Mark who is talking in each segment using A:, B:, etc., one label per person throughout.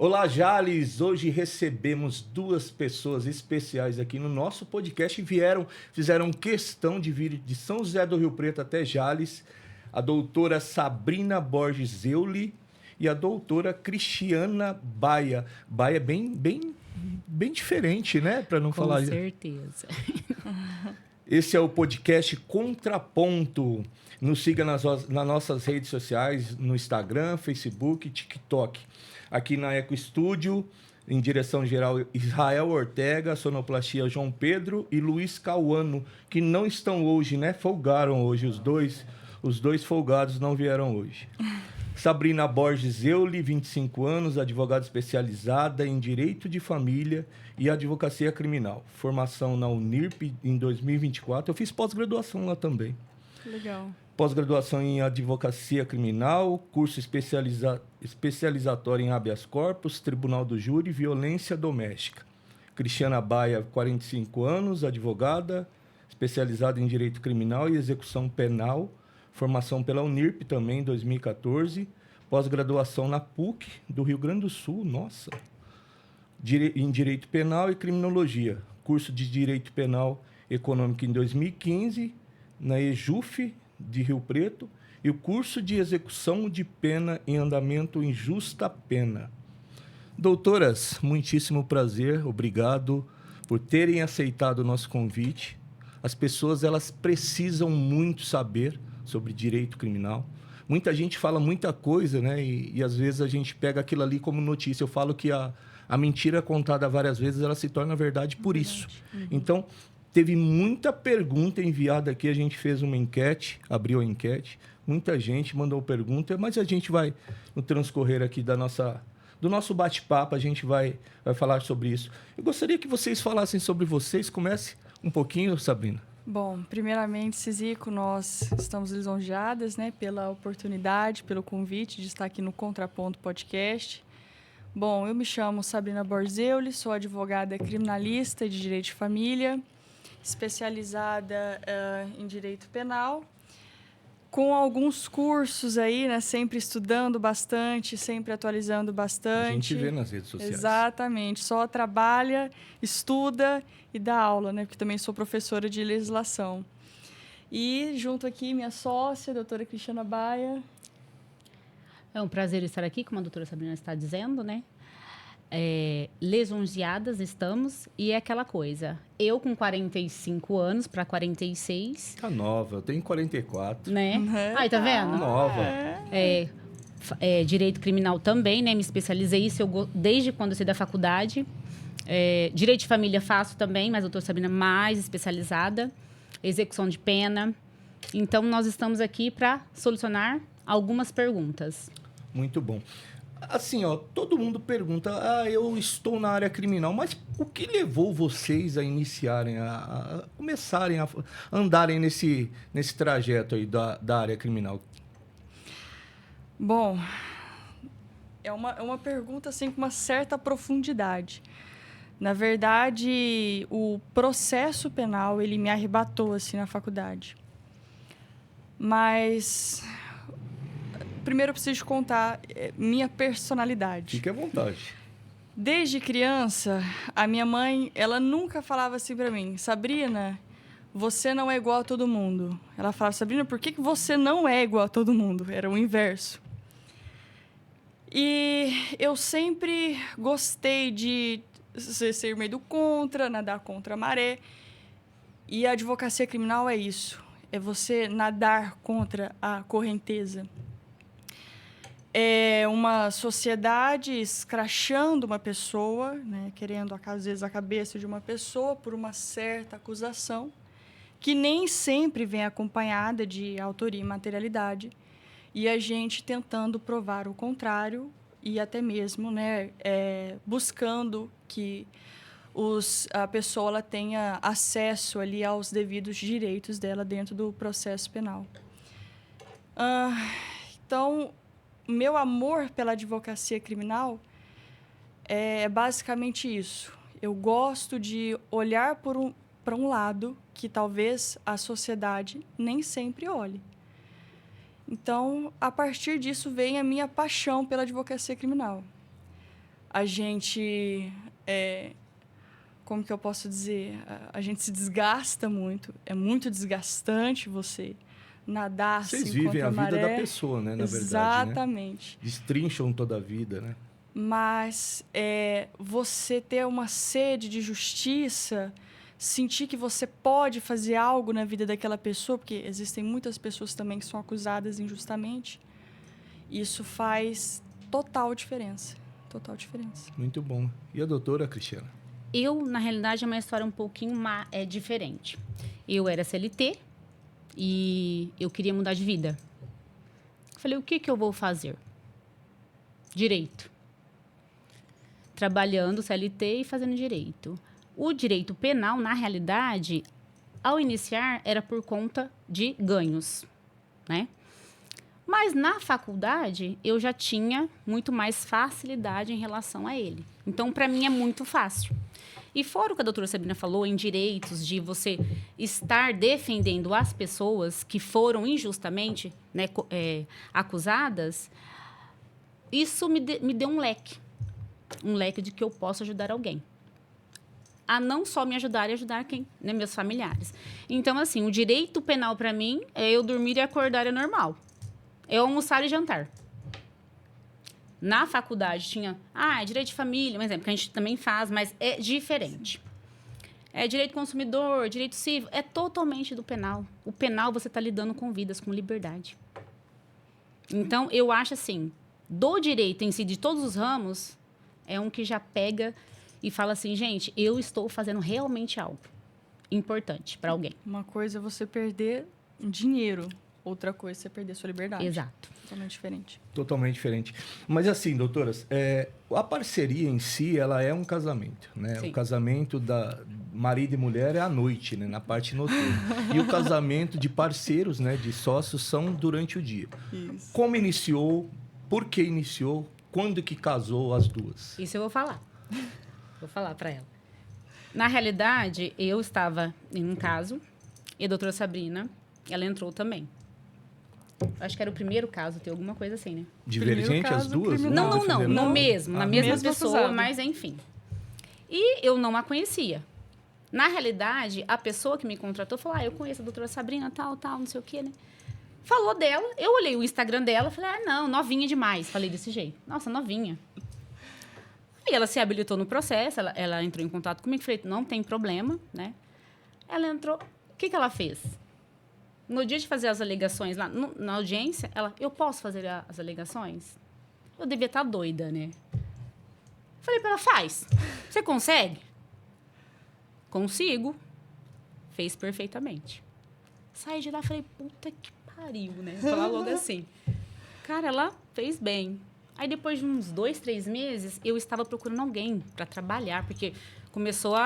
A: Olá, Jales! Hoje recebemos duas pessoas especiais aqui no nosso podcast e fizeram questão de vir de São José do Rio Preto até Jales, a doutora Sabrina Borges Euli e a doutora Cristiana Baia. Baia é bem diferente, né? Para não falar.
B: Com certeza.
A: Esse é o podcast Contraponto. Nos siga nas nossas redes sociais, no Instagram, Facebook e TikTok. Aqui na Eco Estúdio, em direção geral, Israel Ortega, sonoplastia João Pedro e Luiz Cauano, que não estão hoje, né? Folgaram hoje os dois. Os dois folgados não vieram hoje. Sabrina Borges Euli, 25 anos, advogada especializada em Direito de Família e Advocacia Criminal. Formação na Unirp em 2024. Eu fiz pós-graduação lá também.
C: Legal.
A: Pós-graduação em Advocacia Criminal, curso especializatório em habeas corpus, Tribunal do Júri e Violência Doméstica. Cristiana Baia, 45 anos, advogada, especializada em Direito Criminal e Execução Penal. Formação pela Unirp também, em 2014. Pós-graduação na PUC do Rio Grande do Sul, nossa. Em Direito Penal e Criminologia. Curso de Direito Penal Econômico em 2015, na EJUF de Rio Preto. E o curso de Execução de Pena em Andamento em Justa Pena. Doutoras, muitíssimo prazer, obrigado por terem aceitado o nosso convite. As pessoas, elas precisam muito saber sobre direito criminal. Muita gente fala muita coisa, né? E às vezes a gente pega aquilo ali como notícia. Eu falo que a mentira contada várias vezes, ela se torna verdade por isso.
C: Uhum.
A: Então, teve muita pergunta enviada aqui. A gente fez uma enquete, abriu a enquete. Muita gente mandou pergunta, mas a gente vai, no transcorrer aqui do nosso bate-papo, a gente vai falar sobre isso. Eu gostaria que vocês falassem sobre vocês. Comece um pouquinho, Sabrina.
C: Bom, primeiramente, Cizico, nós estamos lisonjeadas, né, pela oportunidade, pelo convite de estar aqui no Contraponto Podcast. Bom, eu me chamo Sabrina Borges Euli, sou advogada criminalista de Direito de Família, especializada em Direito Penal, com alguns cursos aí, né, sempre estudando bastante, sempre atualizando bastante.
A: A gente vê nas redes sociais.
C: Exatamente, só trabalha, estuda e dá aula, né, porque também sou professora de legislação. E junto aqui minha sócia, a doutora Cristiana Baia.
B: É um prazer estar aqui, como a doutora Sabrina está dizendo, né? Lisonjeadas estamos, e é aquela coisa. Eu com 45 anos para 46.
A: Tá nova, eu tenho 44.
B: Né?
C: Uhum.
B: Aí, tá vendo?
A: Nova.
B: Direito criminal também, né? Me especializei isso desde quando eu saí da faculdade. Direito de família faço também, mas a doutora Sabrina mais especializada. Execução de pena. Então, nós estamos aqui para solucionar algumas perguntas.
A: Muito bom. Assim, ó, todo mundo pergunta, eu estou na área criminal, mas o que levou vocês a iniciarem, a começarem a andarem nesse trajeto aí da área criminal?
C: Bom, é uma pergunta assim com uma certa profundidade. Na verdade, o processo penal, ele me arrebatou assim na faculdade. Mas primeiro eu preciso contar minha personalidade.
A: Fique à vontade.
C: Desde criança, a minha mãe, ela nunca falava assim para mim, Sabrina, você não é igual a todo mundo. Ela falava, Sabrina, por que você não é igual a todo mundo? Era o inverso. E eu sempre gostei de ser meio do contra, nadar contra a maré. E a advocacia criminal é isso, é você nadar contra a correnteza. É uma sociedade escrachando uma pessoa, né, querendo, às vezes, a cabeça de uma pessoa por uma certa acusação, que nem sempre vem acompanhada de autoria e materialidade, e a gente tentando provar o contrário e até mesmo, né, buscando que a pessoa ela tenha acesso ali aos devidos direitos dela dentro do processo penal. Então, meu amor pela advocacia criminal é basicamente isso. Eu gosto de olhar para um lado que talvez a sociedade nem sempre olhe. Então, a partir disso vem a minha paixão pela advocacia criminal. a gente... como que eu posso dizer? A gente se desgasta muito. É muito desgastante você nadar
A: Vocês
C: assim,
A: vivem
C: contra
A: a vida
C: maré.
A: da pessoa, né? Na verdade, né?
C: Exatamente.
A: Destrincham toda a vida, né?
C: Mas você ter uma sede de justiça, sentir que você pode fazer algo na vida daquela pessoa, porque existem muitas pessoas também que são acusadas injustamente, isso faz total diferença. Total diferença.
A: Muito bom. E a doutora Cristiana?
B: Eu, na realidade, é uma história um pouquinho diferente. Eu era CLT e eu queria mudar de vida. Falei, o que eu vou fazer? Direito. Trabalhando CLT e fazendo direito. O direito penal, na realidade, ao iniciar, era por conta de ganhos, né? Mas na faculdade, eu já tinha muito mais facilidade em relação a ele. Então, para mim, é muito fácil. E fora o que a doutora Sabrina falou, em direitos, de você estar defendendo as pessoas que foram injustamente, né, acusadas, isso me deu um leque. Um leque de que eu posso ajudar alguém. A não só me ajudar e ajudar quem? Né, meus familiares. Então, assim, o direito penal, para mim, é eu dormir e acordar, é normal. É almoçar e jantar. Na faculdade tinha, direito de família, um exemplo, que a gente também faz, mas é diferente. É direito consumidor, direito civil, é totalmente do penal. O penal, você está lidando com vidas, com liberdade. Então, eu acho assim, do direito em si, de todos os ramos, é um que já pega e fala assim, gente, eu estou fazendo realmente algo importante para alguém.
C: Uma coisa é você perder dinheiro, outra coisa é você perder sua liberdade.
B: Exato.
C: Totalmente diferente.
A: Totalmente diferente. Mas assim, doutoras, a parceria em si, ela é um casamento, né?
B: Sim.
A: O casamento da marido e mulher é à noite, né? Na parte noturna. E o casamento de parceiros, né? De sócios, são durante o dia.
C: Isso.
A: Como iniciou? Por que iniciou? Quando que casou as duas?
B: Isso eu vou falar. Vou falar para ela. Na realidade, eu estava em um caso e a doutora Sabrina, ela entrou também. Acho que era o primeiro caso, tem alguma coisa assim, né?
A: Divergente as duas?
C: criminal.
B: Não. Na mesma
C: mesmo
B: pessoa,
C: acusado.
B: mas enfim. E eu não a conhecia. Na realidade, a pessoa que me contratou falou, eu conheço a doutora Sabrina, tal, não sei o quê, né? Falou dela, eu olhei o Instagram dela, falei, não, novinha demais. Falei desse jeito. Nossa, novinha. Aí ela se habilitou no processo, ela entrou em contato comigo, falei, não tem problema, né? Ela entrou, o que ela fez? No dia de fazer as alegações lá, na audiência, eu posso fazer as alegações? Eu devia estar doida, né? Falei para ela, faz. Você consegue? Consigo. Fez perfeitamente. Saí de lá e falei, puta que pariu, né? Vou falar logo assim. Cara, ela fez bem. Aí, depois de uns 2, 3 meses, eu estava procurando alguém para trabalhar, porque começou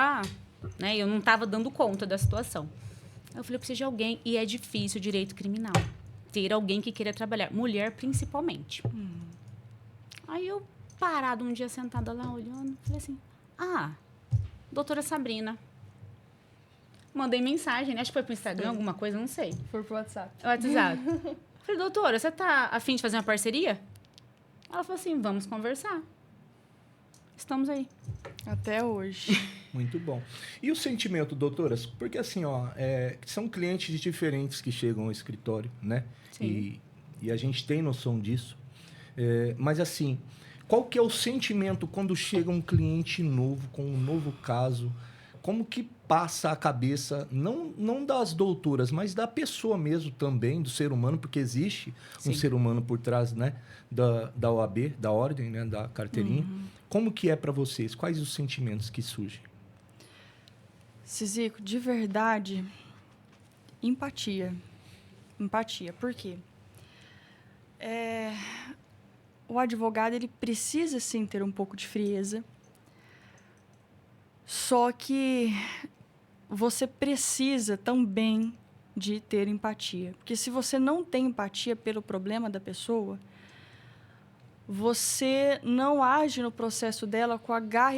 B: né, eu não estava dando conta da situação. Eu falei, eu preciso de alguém. E é difícil o direito criminal. Ter alguém que queira trabalhar. Mulher, principalmente. Aí, eu, parada um dia, sentada lá, olhando, falei assim, doutora Sabrina. Mandei mensagem, né? Acho que foi pro Instagram, alguma coisa, não sei.
C: Foi pro WhatsApp.
B: WhatsApp. Falei, doutora, você tá a fim de fazer uma parceria? Ela falou assim, vamos conversar. Estamos aí.
C: Até hoje.
A: Muito bom. E o sentimento, doutoras? Porque assim, são clientes diferentes que chegam ao escritório, né?
B: Sim.
A: E a gente tem noção disso. Mas assim, qual que é o sentimento quando chega um cliente novo, com um novo caso? Como que passa a cabeça, não das doutoras, mas da pessoa mesmo também, do ser humano, porque existe um ser humano por trás, né, da OAB, da ordem, né, da carteirinha. Como que é para vocês? Quais os sentimentos que surgem?
C: Cizico, de verdade, empatia. Empatia. Por quê? O advogado, ele precisa, sim, ter um pouco de frieza. Só que você precisa também de ter empatia. Porque se você não tem empatia pelo problema da pessoa, você não age no processo dela com a garra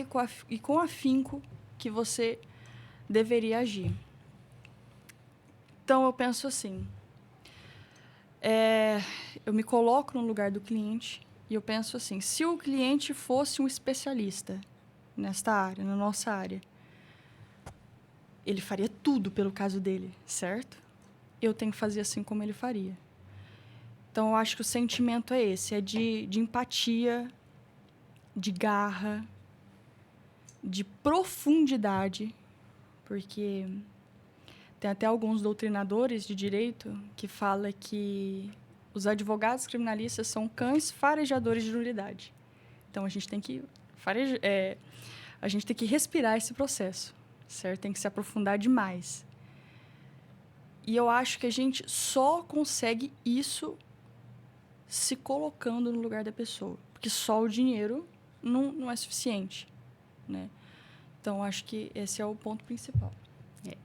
C: e com o afinco que você deveria agir. Então, eu penso assim, eu me coloco no lugar do cliente E eu penso assim, se o cliente fosse um especialista nesta área, na nossa área, ele faria tudo pelo caso dele, certo? Eu tenho que fazer assim como ele faria. Então, eu acho que o sentimento é esse, é de empatia, de garra, de profundidade, porque tem até alguns doutrinadores de direito que falam que os advogados criminalistas são cães farejadores de nulidade. Então, a gente tem que respirar esse processo, certo? Tem que se aprofundar demais. E eu acho que a gente só consegue isso se colocando no lugar da pessoa. Porque só o dinheiro não é suficiente, né? Então, acho que esse é o ponto principal.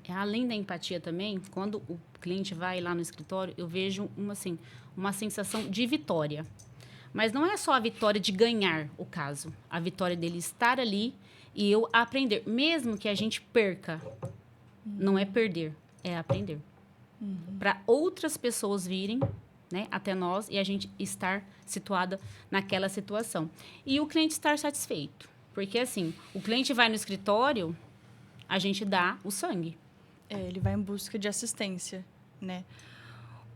B: Além da empatia também, quando o cliente vai lá no escritório, eu vejo uma sensação de vitória. Mas não é só a vitória de ganhar o caso. A vitória dele estar ali e eu aprender. Mesmo que a gente perca, não é perder, é aprender. Para outras pessoas virem, né, até nós e a gente estar situada naquela situação. E o cliente estar satisfeito. Porque, assim, o cliente vai no escritório, a gente dá o sangue.
C: Ele vai em busca de assistência, né?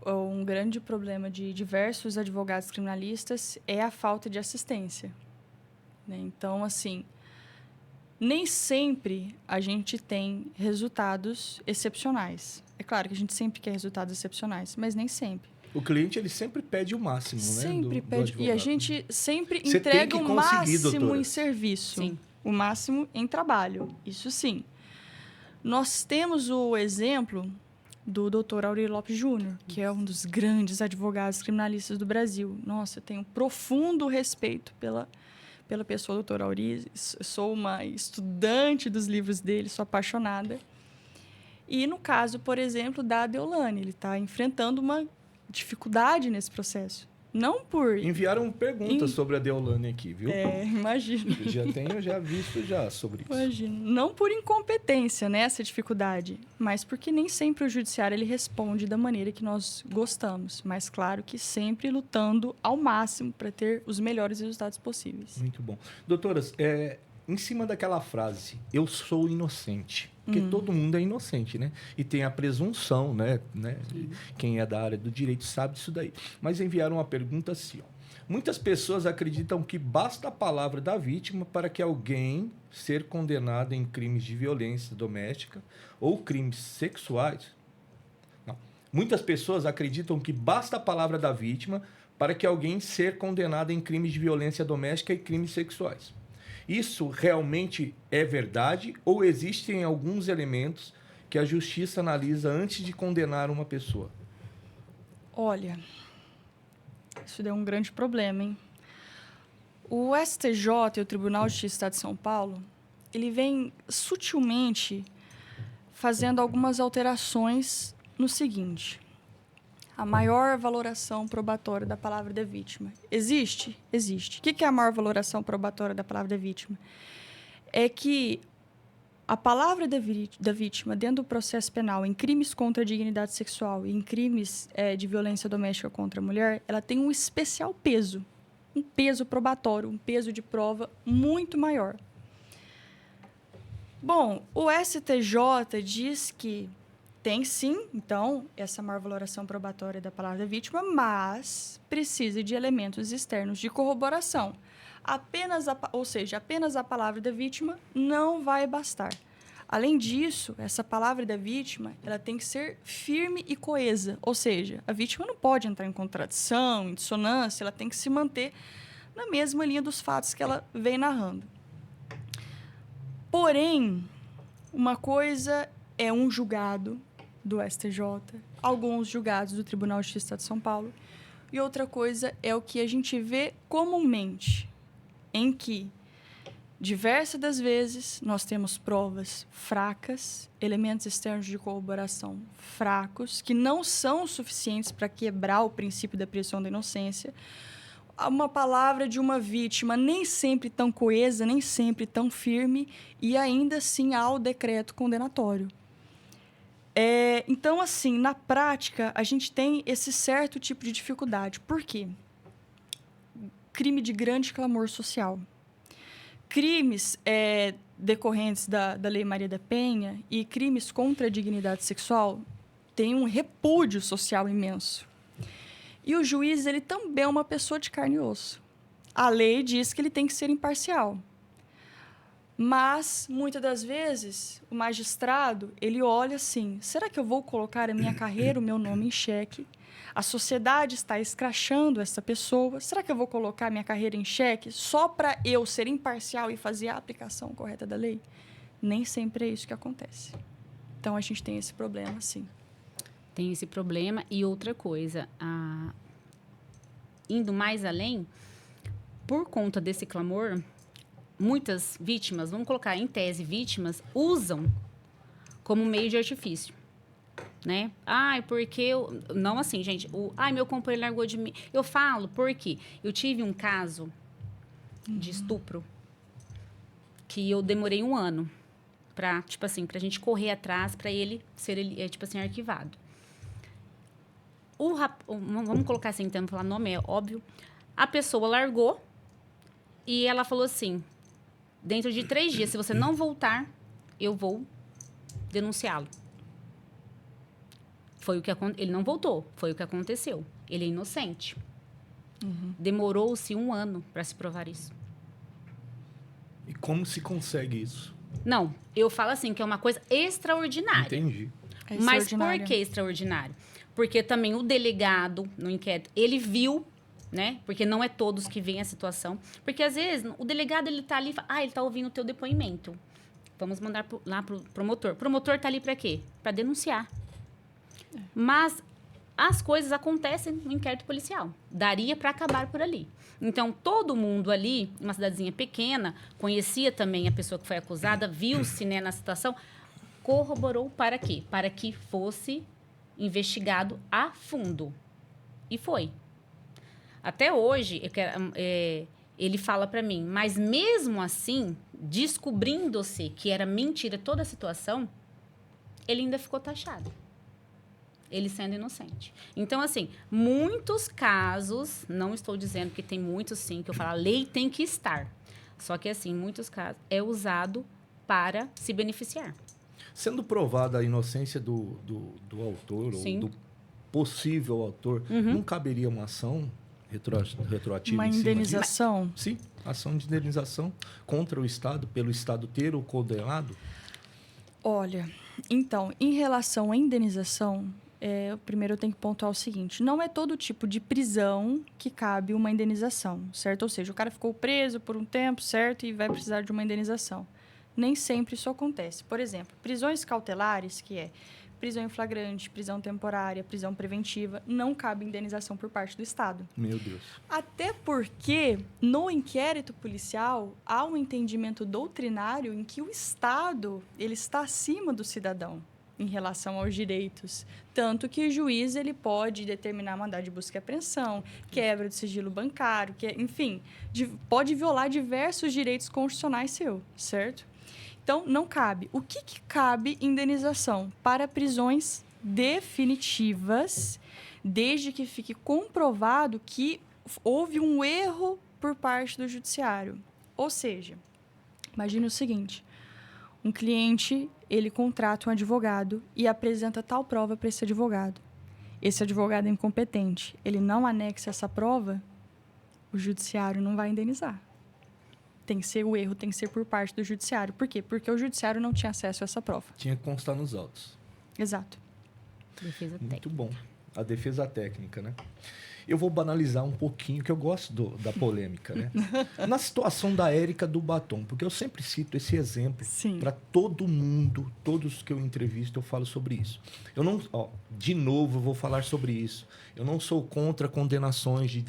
C: Um grande problema de diversos advogados criminalistas é a falta de assistência, né? Então, assim, nem sempre a gente tem resultados excepcionais. É claro que a gente sempre quer resultados excepcionais, mas nem sempre.
A: O cliente, ele sempre pede o máximo, né?
C: Sempre
A: do
C: pede. E a
A: advogado.
C: gente sempre
A: Você tem
C: entrega
A: que
C: o
A: conseguir,
C: máximo
A: doutora.
C: em serviço.
B: Sim.
C: O máximo em trabalho. Isso sim. Nós temos o exemplo do Dr. Aurélio Lopes Júnior, que é um dos grandes advogados criminalistas do Brasil. Nossa, eu tenho um profundo respeito pela pessoa do Dr. Aurélio. Sou uma estudante dos livros dele, sou apaixonada. E no caso, por exemplo, da Deolane, ele está enfrentando uma dificuldade nesse processo. Não por...
A: Enviaram perguntas sobre a Deolane aqui, viu?
C: Imagino.
A: Já visto sobre isso.
C: Imagino. Não por incompetência, né, essa dificuldade, mas porque nem sempre o judiciário ele responde da maneira que nós gostamos. Mas, claro, que sempre lutando ao máximo para ter os melhores resultados possíveis.
A: Muito bom. Doutoras, em cima daquela frase, eu sou inocente. Porque todo mundo é inocente, né? E tem a presunção, né? Quem é da área do direito sabe disso daí. Mas enviaram uma pergunta assim, ó. Muitas pessoas acreditam que basta a palavra da vítima para que alguém ser condenado em crimes de violência doméstica ou crimes sexuais. Não. Muitas pessoas acreditam que basta a palavra da vítima para que alguém ser condenado em crimes de violência doméstica e crimes sexuais. Isso realmente é verdade ou existem alguns elementos que a justiça analisa antes de condenar uma pessoa?
C: Olha, isso deu um grande problema, hein? O STJ e o Tribunal de Justiça do Estado de São Paulo, ele vem sutilmente fazendo algumas alterações no seguinte: a maior valoração probatória da palavra da vítima. Existe? Existe. O que é a maior valoração probatória da palavra da vítima? É que a palavra da vítima dentro do processo penal, em crimes contra a dignidade sexual e em crimes de violência doméstica contra a mulher, ela tem um especial peso. Um peso probatório, um peso de prova muito maior. Bom, o STJ diz que tem sim, então, essa maior valoração probatória da palavra da vítima, mas precisa de elementos externos de corroboração. Apenas a palavra da vítima não vai bastar. Além disso, essa palavra da vítima ela tem que ser firme e coesa, ou seja, a vítima não pode entrar em contradição, em dissonância, ela tem que se manter na mesma linha dos fatos que ela vem narrando. Porém, uma coisa é um julgado do STJ, alguns julgados do Tribunal de Justiça de São Paulo, e outra coisa é o que a gente vê comumente, em que, diversas das vezes, nós temos provas fracas, elementos externos de corroboração fracos, que não são suficientes para quebrar o princípio da presunção da inocência. Uma palavra de uma vítima nem sempre tão coesa, nem sempre tão firme, e ainda assim há o decreto condenatório. Então, assim, na prática, a gente tem esse certo tipo de dificuldade. Por quê? crime de grande clamor social. Crimes decorrentes da Lei Maria da Penha e crimes contra a dignidade sexual têm um repúdio social imenso. E o juiz, ele também é uma pessoa de carne e osso. A lei diz que ele tem que ser imparcial. Mas, muitas das vezes, o magistrado, ele olha assim, será que eu vou colocar a minha carreira, o meu nome em xeque? A sociedade está escrachando essa pessoa. Será que eu vou colocar a minha carreira em xeque só para eu ser imparcial e fazer a aplicação correta da lei? Nem sempre é isso que acontece. Então, a gente tem esse problema, sim.
B: Tem esse problema. E outra coisa, indo mais além, por conta desse clamor, muitas vítimas, vamos colocar em tese vítimas, usam como meio de artifício, né? Porque eu... Não assim, gente. Meu companheiro largou de mim. Eu falo porque eu tive um caso de estupro que eu demorei 1 ano pra gente correr atrás, para ele ser, arquivado. Vamos colocar assim, então, falar nome, é óbvio. A pessoa largou e ela falou assim, dentro de 3 dias, se você não voltar, eu vou denunciá-lo. Ele não voltou, foi o que aconteceu. Ele é inocente. Demorou-se 1 ano para se provar isso.
A: E como se consegue isso?
B: Não, eu falo assim, que é uma coisa extraordinária.
A: Entendi.
B: Mas por que extraordinário? Porque também o delegado, no inquérito, ele viu, né? Porque não é todos que veem a situação. Porque, às vezes, o delegado, ele tá ali e fala, ele tá ouvindo o teu depoimento. Vamos mandar lá pro promotor. O promotor tá ali para quê? Para denunciar. Mas as coisas acontecem no inquérito policial. Daria para acabar por ali. Então, todo mundo ali, uma cidadezinha pequena, conhecia também a pessoa que foi acusada, viu-se, né, na situação, corroborou para quê? Para que fosse investigado a fundo. E foi. Até hoje, ele fala para mim, mas mesmo assim, descobrindo-se que era mentira toda a situação, ele ainda ficou taxado. Ele sendo inocente. Então, assim, muitos casos, não estou dizendo que tem muitos sim, que eu falo, a lei tem que estar. Só que, assim, em muitos casos, é usado para se beneficiar.
A: Sendo provada a inocência do autor,
B: Sim.
A: ou do possível autor, não caberia uma ação retroativa?
C: Uma indenização?
A: Sim, ação de indenização contra o Estado, pelo Estado ter o condenado?
C: Olha, então, em relação à indenização, primeiro eu tenho que pontuar o seguinte, não é todo tipo de prisão que cabe uma indenização, certo? Ou seja, o cara ficou preso por um tempo, certo? E vai precisar de uma indenização. Nem sempre isso acontece. Por exemplo, prisões cautelares, que é prisão em flagrante, prisão temporária, prisão preventiva, não cabe indenização por parte do Estado.
A: Meu Deus.
C: Até porque, no inquérito policial, há um entendimento doutrinário em que o Estado ele está acima do cidadão em relação aos direitos. Tanto que o juiz ele pode determinar mandado de busca e apreensão, quebra de sigilo bancário, enfim, pode violar diversos direitos constitucionais seus, certo? Então, não cabe. O que cabe indenização? Para prisões definitivas, desde que fique comprovado que houve um erro por parte do judiciário. Ou seja, imagine o seguinte, um cliente, ele contrata um advogado e apresenta tal prova para esse advogado. Esse advogado é incompetente, ele não anexa essa prova, o judiciário não vai indenizar. Tem que ser o erro, tem que ser por parte do judiciário. Por quê? Porque o judiciário não tinha acesso a essa prova.
A: Tinha que constar nos autos.
C: Exato.
B: Defesa técnica.
A: Muito bom. A defesa técnica, né? Eu vou banalizar um pouquinho, que eu gosto da polêmica, né? Na situação da Érica do Batom, porque eu sempre cito esse exemplo para todo mundo, todos que eu entrevisto, eu falo sobre isso. Eu não, de novo, eu vou falar sobre isso. Eu não sou contra condenações de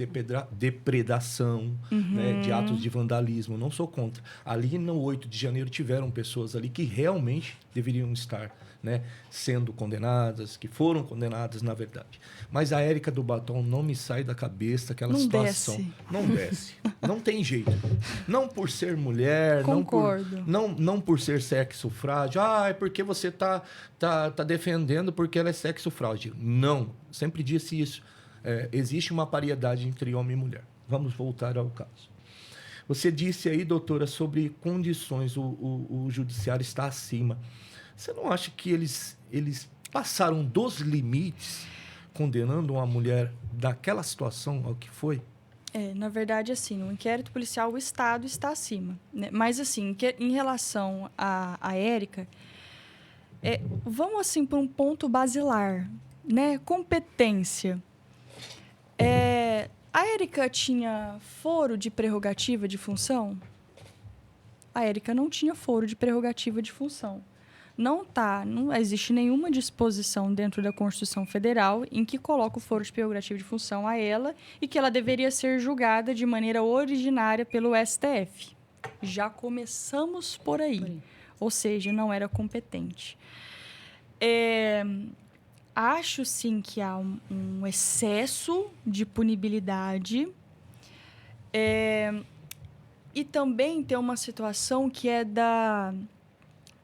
A: depredação, né, de atos de vandalismo, eu não sou contra. Ali no 8 de janeiro tiveram pessoas ali que realmente deveriam estar, né, sendo condenadas, que foram condenadas, na verdade. Mas a Érica do Batom não me sai da cabeça aquela situação. Não desce. Não tem jeito. Não por ser mulher,
C: concordo.
A: não por ser sexo frágil. É porque você tá defendendo porque ela é sexo frágil. Não. Sempre disse isso. Existe uma paridade entre homem e mulher. vamos voltar ao caso. Você disse aí, doutora, sobre condições, o judiciário está acima. Você não acha que eles passaram dos limites, condenando uma mulher daquela situação ao que foi?
C: Na verdade, assim, no inquérito policial, o Estado está acima, né? Mas, assim, em relação à Érica, vamos, assim, para um ponto basilar, né? Competência. A Érica tinha foro de prerrogativa de função? A Érica não tinha foro de prerrogativa de função. Não existe nenhuma disposição dentro da Constituição Federal em que coloca o foro de prerrogativa de função a ela e que ela deveria ser julgada de maneira originária pelo STF. Já começamos por aí. Ou seja, não era competente. Acho, sim, que há um excesso de punibilidade. E também tem uma situação que é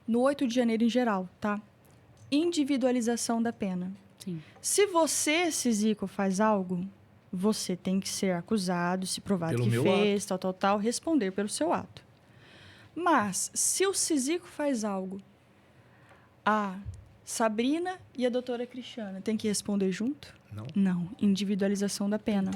C: no 8 de janeiro em geral, tá? Individualização da pena.
B: Sim.
C: Se você, Cizico, faz algo, você tem que ser acusado, se provado que fez, tal, responder pelo seu ato. Mas, se o Cizico faz algo, a Sabrina e a doutora Cristiana têm que responder junto?
A: Não.
C: Não. Individualização da pena.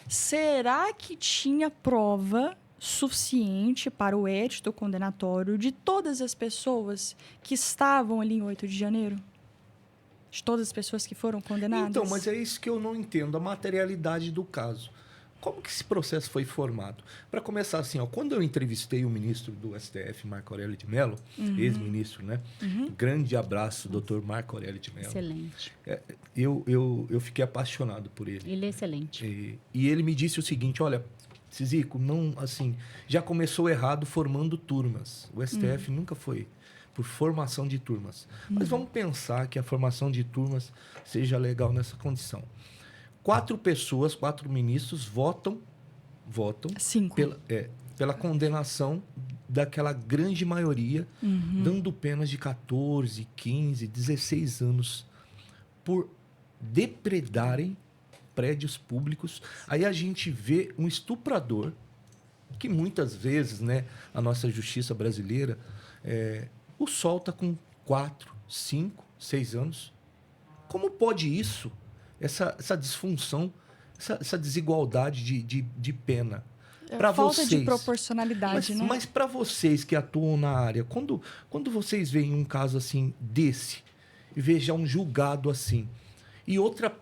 C: Será que tinha prova suficiente para o édito condenatório de todas as pessoas que estavam ali em 8 de janeiro? De todas as pessoas que foram condenadas?
A: Então, mas é isso que eu não entendo, a materialidade do caso. Como que esse processo foi formado? Para começar assim, quando eu entrevistei o ministro do STF, Marco Aurélio de Mello, ex-ministro, né? Grande abraço, doutor Marco Aurélio de Mello.
B: Excelente.
A: Eu fiquei apaixonado por ele.
B: Ele é excelente.
A: E ele me disse o seguinte, olha, Cizico, não, assim, já começou errado formando turmas. O STF nunca foi por formação de turmas. Mas vamos pensar que a formação de turmas seja legal nessa condição. 4 ministros votam
C: 5.
A: pela condenação daquela grande maioria, dando penas de 14, 15, 16 anos por depredarem prédios públicos. Aí a gente vê um estuprador que muitas vezes, né, a nossa justiça brasileira o solta com 4, 5, 6 anos. Como pode isso? Essa disfunção, essa desigualdade de pena. Pra
C: falta
A: vocês,
C: de proporcionalidade, né?
A: Mas para vocês que atuam na área, quando vocês veem um caso assim desse, e veja um julgado assim, e outra...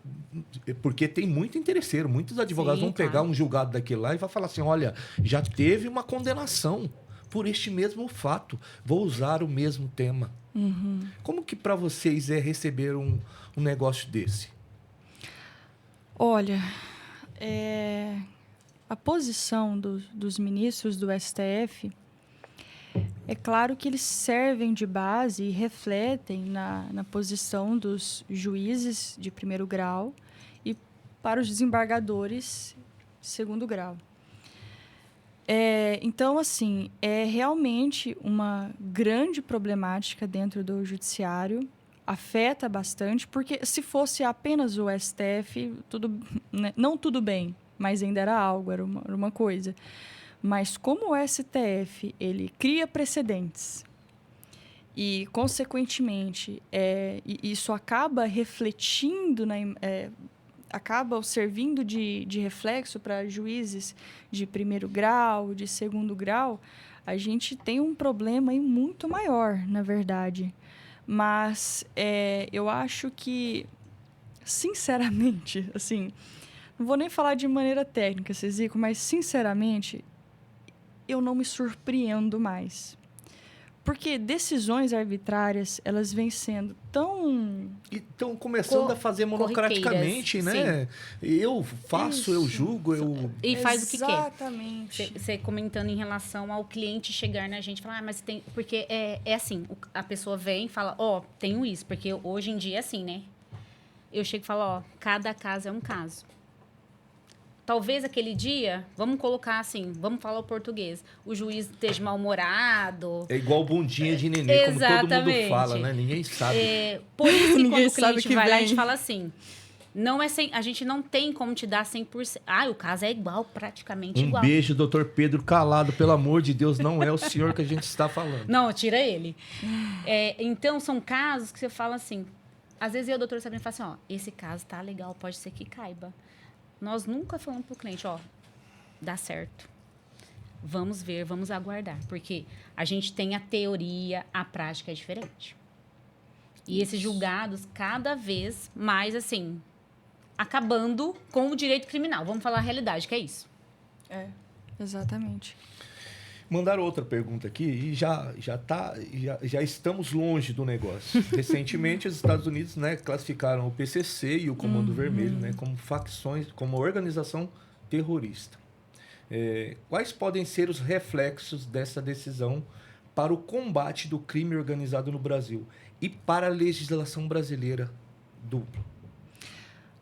A: Porque tem muito interesseiro, muitos advogados vão pegar um julgado daquele lá e vão falar assim, olha, já teve uma condenação por este mesmo fato, vou usar o mesmo tema. Como que para vocês é receber um negócio desse?
C: Olha, a posição dos ministros do STF, é claro que eles servem de base e refletem na posição dos juízes de primeiro grau e para os desembargadores de segundo grau. Então, assim, é realmente uma grande problemática dentro do judiciário, afeta bastante, porque se fosse apenas o STF, né, não tudo bem, mas ainda era algo, era uma coisa. Mas como o STF ele cria precedentes e, consequentemente, isso acaba refletindo, acaba servindo de reflexo para juízes de primeiro grau, de segundo grau, a gente tem um problema aí muito maior, na verdade. Mas eu acho que, sinceramente, assim, não vou nem falar de maneira técnica, Cizico, mas, sinceramente, eu não me surpreendo mais. Porque decisões arbitrárias, elas vêm sendo tão...
A: E estão começando a fazer monocraticamente, né? Eu faço, eu julgo, eu...
B: E faz o que quer.
C: Exatamente.
B: Você comentando em relação ao cliente chegar na gente e falar, mas tem... Porque é assim, a pessoa vem e fala, tenho isso. Porque hoje em dia é assim, né? Eu chego e falo, cada caso é um caso. Talvez aquele dia, vamos colocar assim, vamos falar o português, o juiz esteja mal-humorado.
A: É igual bundinha de nenê, como todo mundo fala, né? Ninguém sabe.
B: Por isso que quando o
C: sabe
B: cliente
C: que
B: vai lá, a
C: vem.
B: gente fala assim, Não é a gente não tem como te dar 100%. Ah, o caso é igual, praticamente igual.
A: Beijo, doutor Pedro Calado. Pelo amor de Deus, não é o senhor que a gente está falando.
B: Não, tira ele. Então, são casos que você fala assim... Às vezes eu, doutor Sabrina, falo assim, ó, esse caso tá legal, pode ser que caiba. Nós nunca falamos pro cliente, ó, dá certo. Vamos ver, vamos aguardar. Porque a gente tem a teoria, a prática é diferente. E esses julgados, cada vez mais, assim... acabando com o direito criminal. Vamos falar a realidade, que é isso.
C: Exatamente.
A: Mandaram outra pergunta aqui e já estamos longe do negócio. Recentemente, os Estados Unidos, né, classificaram o PCC e o Comando Vermelho, né, como facções, como organização terrorista. Quais podem ser os reflexos dessa decisão para o combate do crime organizado no Brasil e para a legislação brasileira dupla?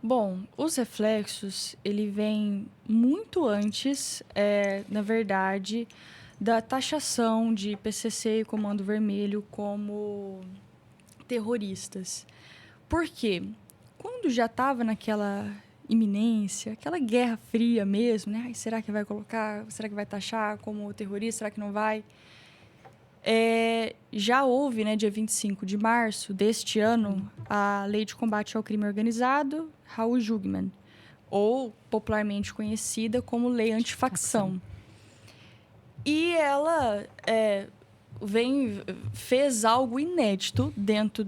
C: Bom, os reflexos, ele vem muito antes, na verdade, da taxação de PCC e Comando Vermelho como terroristas. Por quê? Quando já estava naquela iminência, aquela guerra fria mesmo, né? Ai, será que vai colocar, será que vai taxar como terrorista, será que não vai? Já houve, né, dia 25 de março deste ano, a Lei de Combate ao Crime Organizado, Raul Jugman, ou popularmente conhecida como Lei Antifacção. E ela fez algo inédito dentro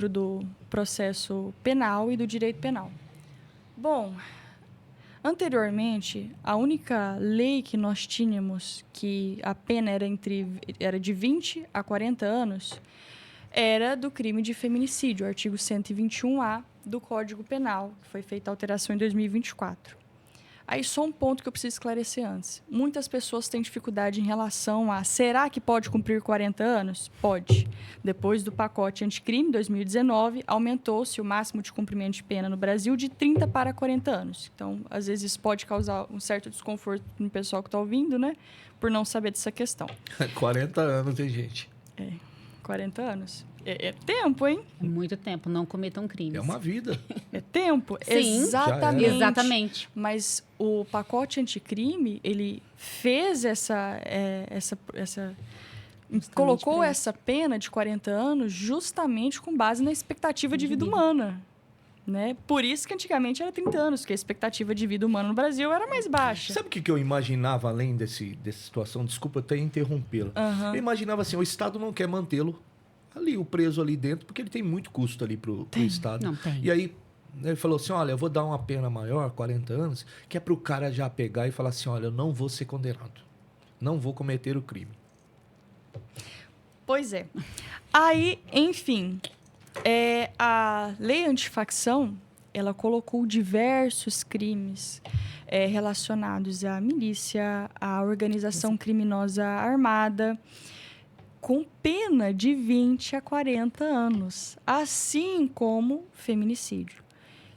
C: do processo penal e do direito penal. Bom, anteriormente, a única lei que nós tínhamos, que a pena era de 20 a 40 anos, era do crime de feminicídio, o artigo 121A do Código Penal, que foi feita a alteração em 2024. Aí, só um ponto que eu preciso esclarecer antes. Muitas pessoas têm dificuldade em relação a... Será que pode cumprir 40 anos? Pode. Depois do pacote anticrime, 2019, aumentou-se o máximo de cumprimento de pena no Brasil de 30 para 40 anos. Então, às vezes, isso pode causar um certo desconforto no pessoal que está ouvindo, né? Por não saber dessa questão.
A: 40 anos, hein, gente?
C: 40 anos. É tempo, hein?
B: É muito tempo. Não cometam crimes.
A: É uma vida.
C: É tempo.
B: Sim,
C: exatamente.
B: Exatamente.
C: Mas o pacote anticrime, ele fez colocou essa pena de 40 anos justamente com base na expectativa de vida humana. Né? Por isso que antigamente era 30 anos, porque a expectativa de vida humana no Brasil era mais baixa.
A: Sabe o que eu imaginava além dessa situação? Desculpa até interrompê-la. Eu imaginava assim, o Estado não quer mantê-lo ali, o preso ali dentro, porque ele tem muito custo ali pro Estado.
B: Não tem.
A: E aí, ele falou assim, olha, eu vou dar uma pena maior, 40 anos, que é pro cara já pegar e falar assim, olha, eu não vou ser condenado. Não vou cometer o crime.
C: Pois é. Aí, enfim, a lei antifacção, ela colocou diversos crimes relacionados à milícia, à organização criminosa armada, com pena de 20 a 40 anos, assim como feminicídio.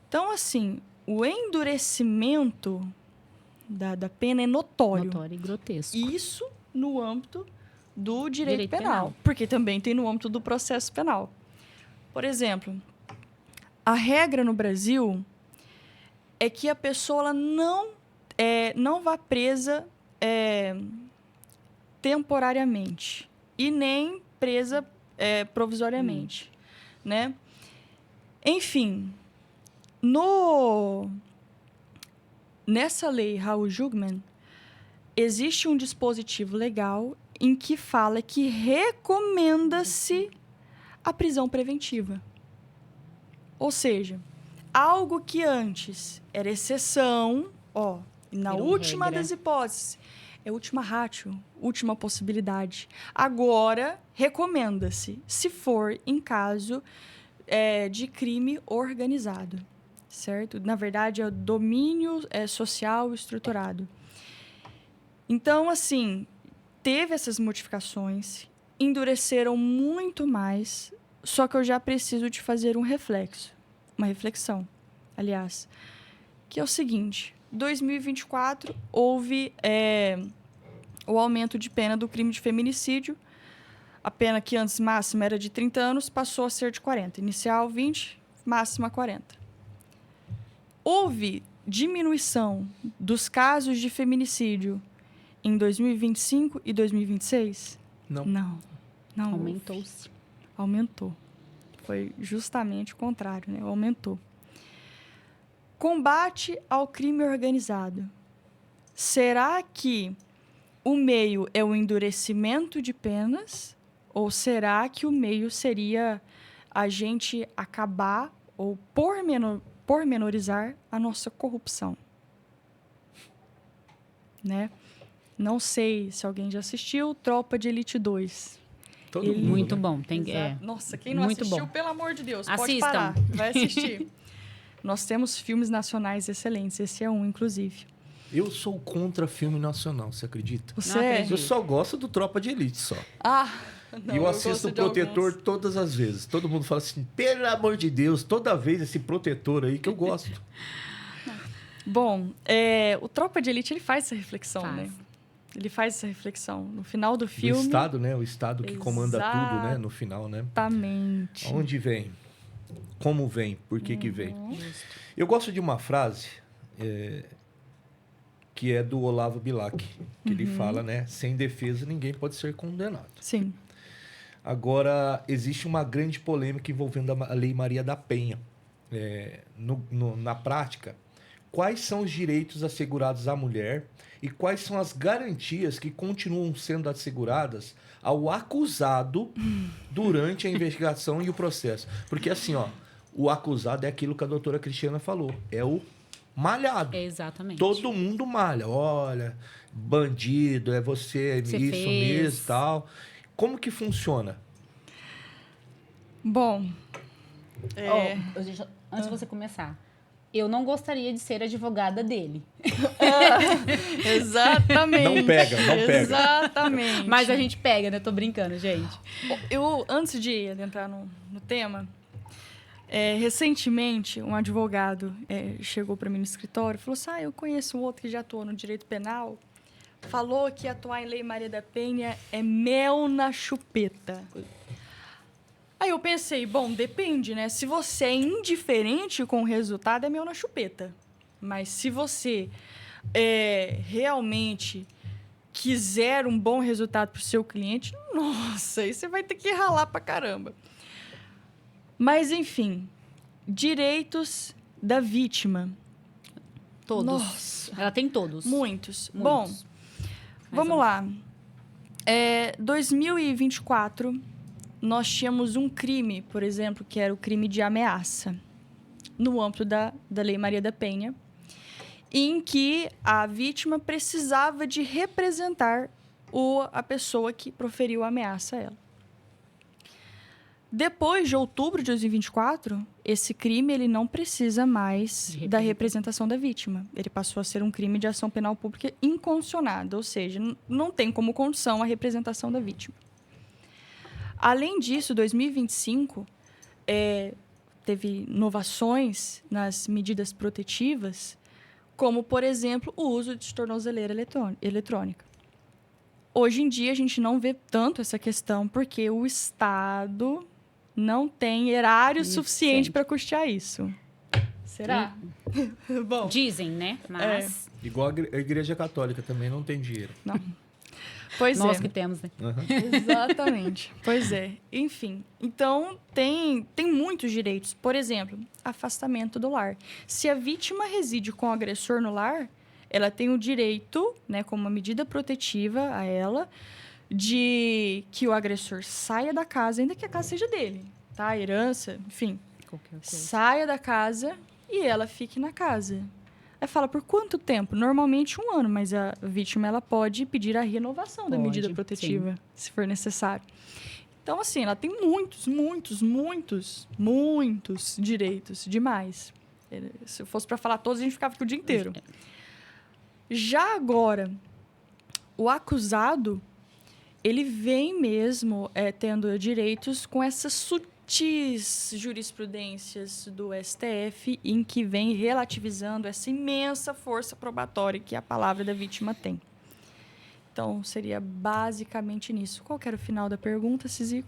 C: Então, assim, o endurecimento da pena é notório.
B: Notório e grotesco.
C: Isso no âmbito do direito penal, porque também tem no âmbito do processo penal. Por exemplo, a regra no Brasil é que a pessoa ela não vá presa temporariamente e nem presa provisoriamente, né? Enfim, nessa lei Raul Jugman, existe um dispositivo legal em que fala que recomenda-se a prisão preventiva. Ou seja, algo que antes era exceção, na última das hipóteses, é última ratio, última possibilidade. Agora, recomenda-se, se for em caso de crime organizado, certo? Na verdade, é o domínio social estruturado. Então, assim, teve essas modificações, endureceram muito mais, só que eu já preciso de fazer uma reflexão, aliás, que é o seguinte: 2024 houve o aumento de pena do crime de feminicídio. A pena que antes máxima era de 30 anos passou a ser de 40. Inicial 20, máxima 40. houve diminuição dos casos de feminicídio em 2025 e 2026?
A: Não.
C: Não.
B: Aumentou-se.
C: Aumentou. Foi justamente o contrário, né? Aumentou. Combate ao crime organizado. Será que o meio é o endurecimento de penas? Ou será que o meio seria a gente acabar ou pormenorizar a nossa corrupção? Né? Não sei se alguém já assistiu Tropa de Elite 2.
A: Todo mundo,
B: Muito
A: né?
B: bom.
C: Nossa, quem não
B: muito
C: assistiu,
B: bom.
C: pelo amor de Deus, pode
B: Assistam.
C: parar. Vai assistir. Nós temos filmes nacionais excelentes. Esse é um, inclusive.
A: Eu sou contra filme nacional, você acredita?
C: Você
B: Não
C: é?
B: acredito.
A: Eu só gosto do Tropa de Elite, só.
C: Não,
A: E eu assisto
C: gosto
A: o
C: de
A: Protetor
C: alguns.
A: todas as vezes. Todo mundo fala assim, pelo amor de Deus, toda vez esse Protetor aí que eu gosto.
C: Bom, o Tropa de Elite, ele faz essa reflexão,
B: Faz.
C: né? Ele faz essa reflexão. No final do
A: Do
C: filme...
A: Estado, né? O Estado que comanda
C: Exato.
A: tudo, né? No final, né?
C: Exatamente.
A: Onde vem? Como vem? Por que que vem? Eu gosto de uma frase que é do Olavo Bilac, que ele fala, né? Sem defesa, ninguém pode ser condenado.
C: Sim.
A: Agora, existe uma grande polêmica envolvendo a Lei Maria da Penha. Na prática, quais são os direitos assegurados à mulher e quais são as garantias que continuam sendo asseguradas ao acusado durante a investigação e o processo? Porque assim, ó, o acusado é aquilo que a doutora Cristiana falou, é o malhado.
B: Exatamente.
A: Todo mundo malha. Olha, bandido, é você
B: Você
A: isso
B: fez.
A: mesmo e tal. Como que funciona?
C: Bom,
B: Antes de você começar, eu não gostaria de ser advogada dele.
C: exatamente.
A: Não pega.
C: Exatamente.
B: Mas a gente pega, né? Tô brincando, gente.
C: Antes de entrar no tema, recentemente, um advogado chegou para mim no escritório e falou assim, eu conheço um outro que já atuou no direito penal, falou que atuar em Lei Maria da Penha é mel na chupeta. Aí eu pensei, bom, depende, né? Se você é indiferente com o resultado, é mel na chupeta. Mas se você realmente quiser um bom resultado para o seu cliente, nossa, aí você vai ter que ralar pra caramba. Mas, enfim, direitos da vítima.
B: Todos.
C: Nossa.
B: Ela tem todos.
C: Muitos.
B: Muitos.
C: Bom, vamos lá. 2024, nós tínhamos um crime, por exemplo, que era o crime de ameaça, no âmbito da Lei Maria da Penha, em que a vítima precisava de representar a pessoa que proferiu a ameaça a ela. Depois de outubro de 2024, esse crime ele não precisa mais da representação da vítima. Ele passou a ser um crime de ação penal pública incondicionada, ou seja, não tem como condição a representação da vítima. Além disso, 2025 teve inovações nas medidas protetivas, como, por exemplo, o uso de tornozeleira eletrônica. Hoje em dia, a gente não vê tanto essa questão, porque o Estado não tem erário suficiente para custear isso. Será? Bom,
B: Dizem, né? Mas
A: Igual a Igreja Católica também não tem dinheiro.
C: não. Pois
B: nós que temos, né?
C: Exatamente. Pois é. Enfim, então tem muitos direitos. Por exemplo, afastamento do lar. Se a vítima reside com o agressor no lar, ela tem o direito, né, como uma medida protetiva a ela, de que o agressor saia da casa, ainda que a casa seja dele, tá? Herança, enfim.
B: Qualquer coisa.
C: Saia da casa e ela fique na casa. Aí fala, por quanto tempo? Normalmente 1 ano, mas a vítima ela pode pedir a renovação da
B: Pode,
C: medida protetiva, se for necessário. Então, assim, ela tem muitos direitos, demais. Se eu fosse para falar todos, a gente ficava aqui o dia inteiro. Já agora, o acusado, ele vem mesmo tendo direitos com essas sutis jurisprudências do STF, em que vem relativizando essa imensa força probatória que a palavra da vítima tem. Então, seria basicamente nisso. Qual que era o final da pergunta, Cizico?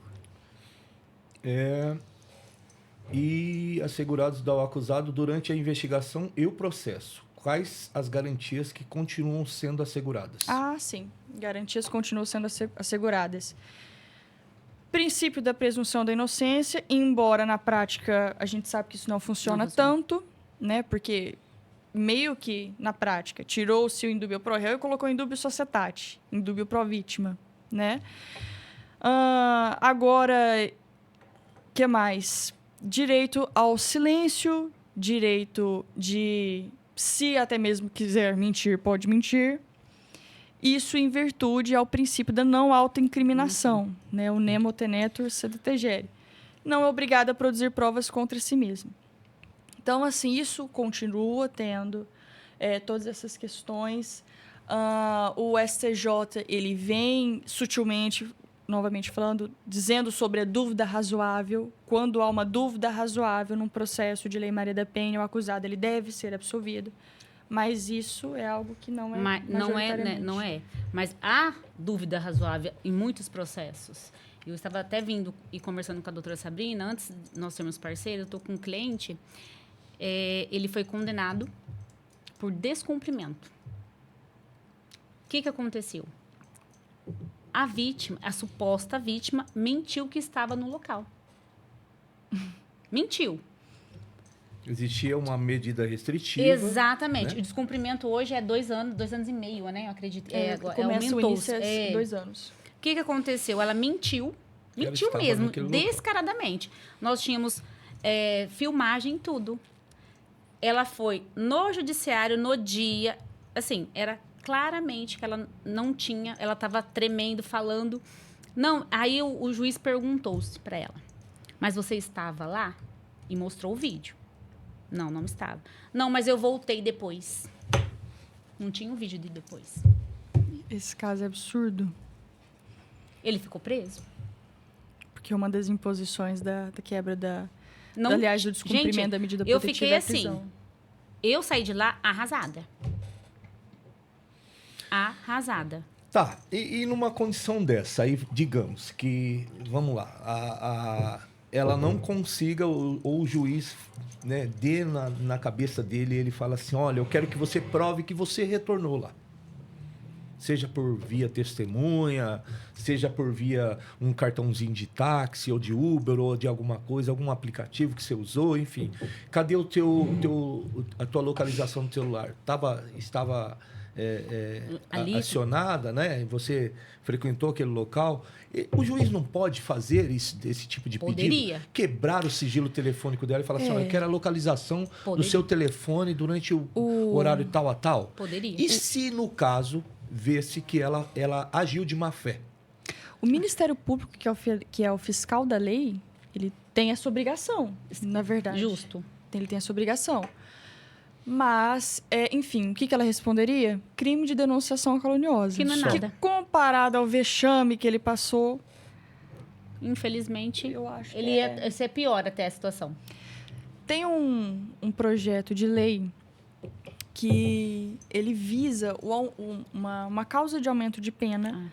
A: e assegurados dão ao acusado durante a investigação e o processo. Quais as garantias que continuam sendo asseguradas?
C: Ah, sim. Garantias continuam sendo asseguradas. Princípio da presunção da inocência, embora na prática a gente sabe que isso não funciona tanto, né? Porque meio que na prática tirou-se o indúbio pro réu e colocou o indúbio societate, indúbio pro vítima, né? Agora, que mais? Direito ao silêncio, direito de, se até mesmo quiser mentir, pode mentir. Isso em virtude ao princípio da não autoincriminação, né? O nemo tenetur sed tegere. Não é obrigado a produzir provas contra si mesmo. Então, assim, isso continua tendo todas essas questões. O STJ, ele vem sutilmente, novamente falando, dizendo sobre a dúvida razoável. Quando há uma dúvida razoável num processo de Lei Maria da Penha, o acusado ele deve ser absolvido. Mas isso é algo que não é majoritariamente.
B: Não é. Mas há dúvida razoável em muitos processos. Eu estava até vindo e conversando com a doutora Sabrina, antes de nós sermos parceiros, eu estou com um cliente, ele foi condenado por descumprimento. O que aconteceu? A vítima, a suposta vítima, mentiu que estava no local. Mentiu.
A: Existia uma medida restritiva.
B: Exatamente.
A: Né?
B: O descumprimento hoje é 2 anos, 2 anos e meio, né? Eu acredito.
C: Começa o início 2 anos.
B: O que aconteceu? Ela mentiu mesmo, descaradamente. Nós tínhamos filmagem e tudo. Ela foi no judiciário no dia, assim, era claramente que ela não tinha, ela estava tremendo, falando. Não, aí o juiz perguntou-se para ela, mas você estava lá? E mostrou o vídeo. Não estava. Não, mas eu voltei depois. Não tinha um vídeo de depois.
C: Esse caso é absurdo.
B: Ele ficou preso?
C: Porque uma das imposições da quebra aliás, do descumprimento, gente, da medida protetiva,
B: eu fiquei assim. Eu saí de lá arrasada. Arrasada.
A: Tá, e numa condição dessa, aí digamos que, vamos lá, ela não consiga, ou o juiz, né, dê na cabeça dele, ele fala assim, olha, eu quero que você prove que você retornou lá. Seja por via testemunha, seja por via um cartãozinho de táxi, ou de Uber, ou de alguma coisa, algum aplicativo que você usou, enfim. Cadê a tua localização do celular? Estava acionada, né? Você frequentou aquele local. O juiz não pode fazer esse tipo de pedido? Quebrar o sigilo telefônico dela e falar assim, olha, eu quero a localização do seu telefone durante o horário tal a tal?
B: Poderia.
A: E se, no caso, vê-se que ela agiu de má fé?
C: O Ministério Público, que é o fiscal da lei, ele tem essa obrigação, na verdade.
B: Justo.
C: Ele tem essa obrigação. Mas, enfim, o que ela responderia? Crime de denunciação caluniosa.
B: Que não é nada.
C: Que, comparado ao vexame que ele passou...
B: Infelizmente,
C: eu acho
B: ele ia ser pior até a situação.
C: Tem um projeto de lei que ele visa uma causa de aumento de pena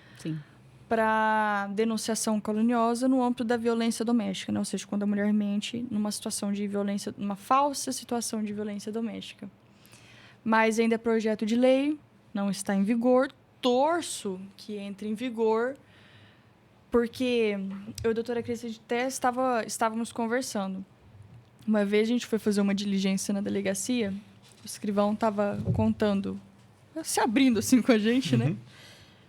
C: para denunciação caluniosa no âmbito da violência doméstica, né? Ou seja, quando a mulher mente numa situação de violência, numa falsa situação de violência doméstica. Mas ainda é projeto de lei, não está em vigor. Torço que entre em vigor, porque eu e a doutora Cris até estávamos conversando. Uma vez a gente foi fazer uma diligência na delegacia, o escrivão estava contando, se abrindo assim com a gente, né?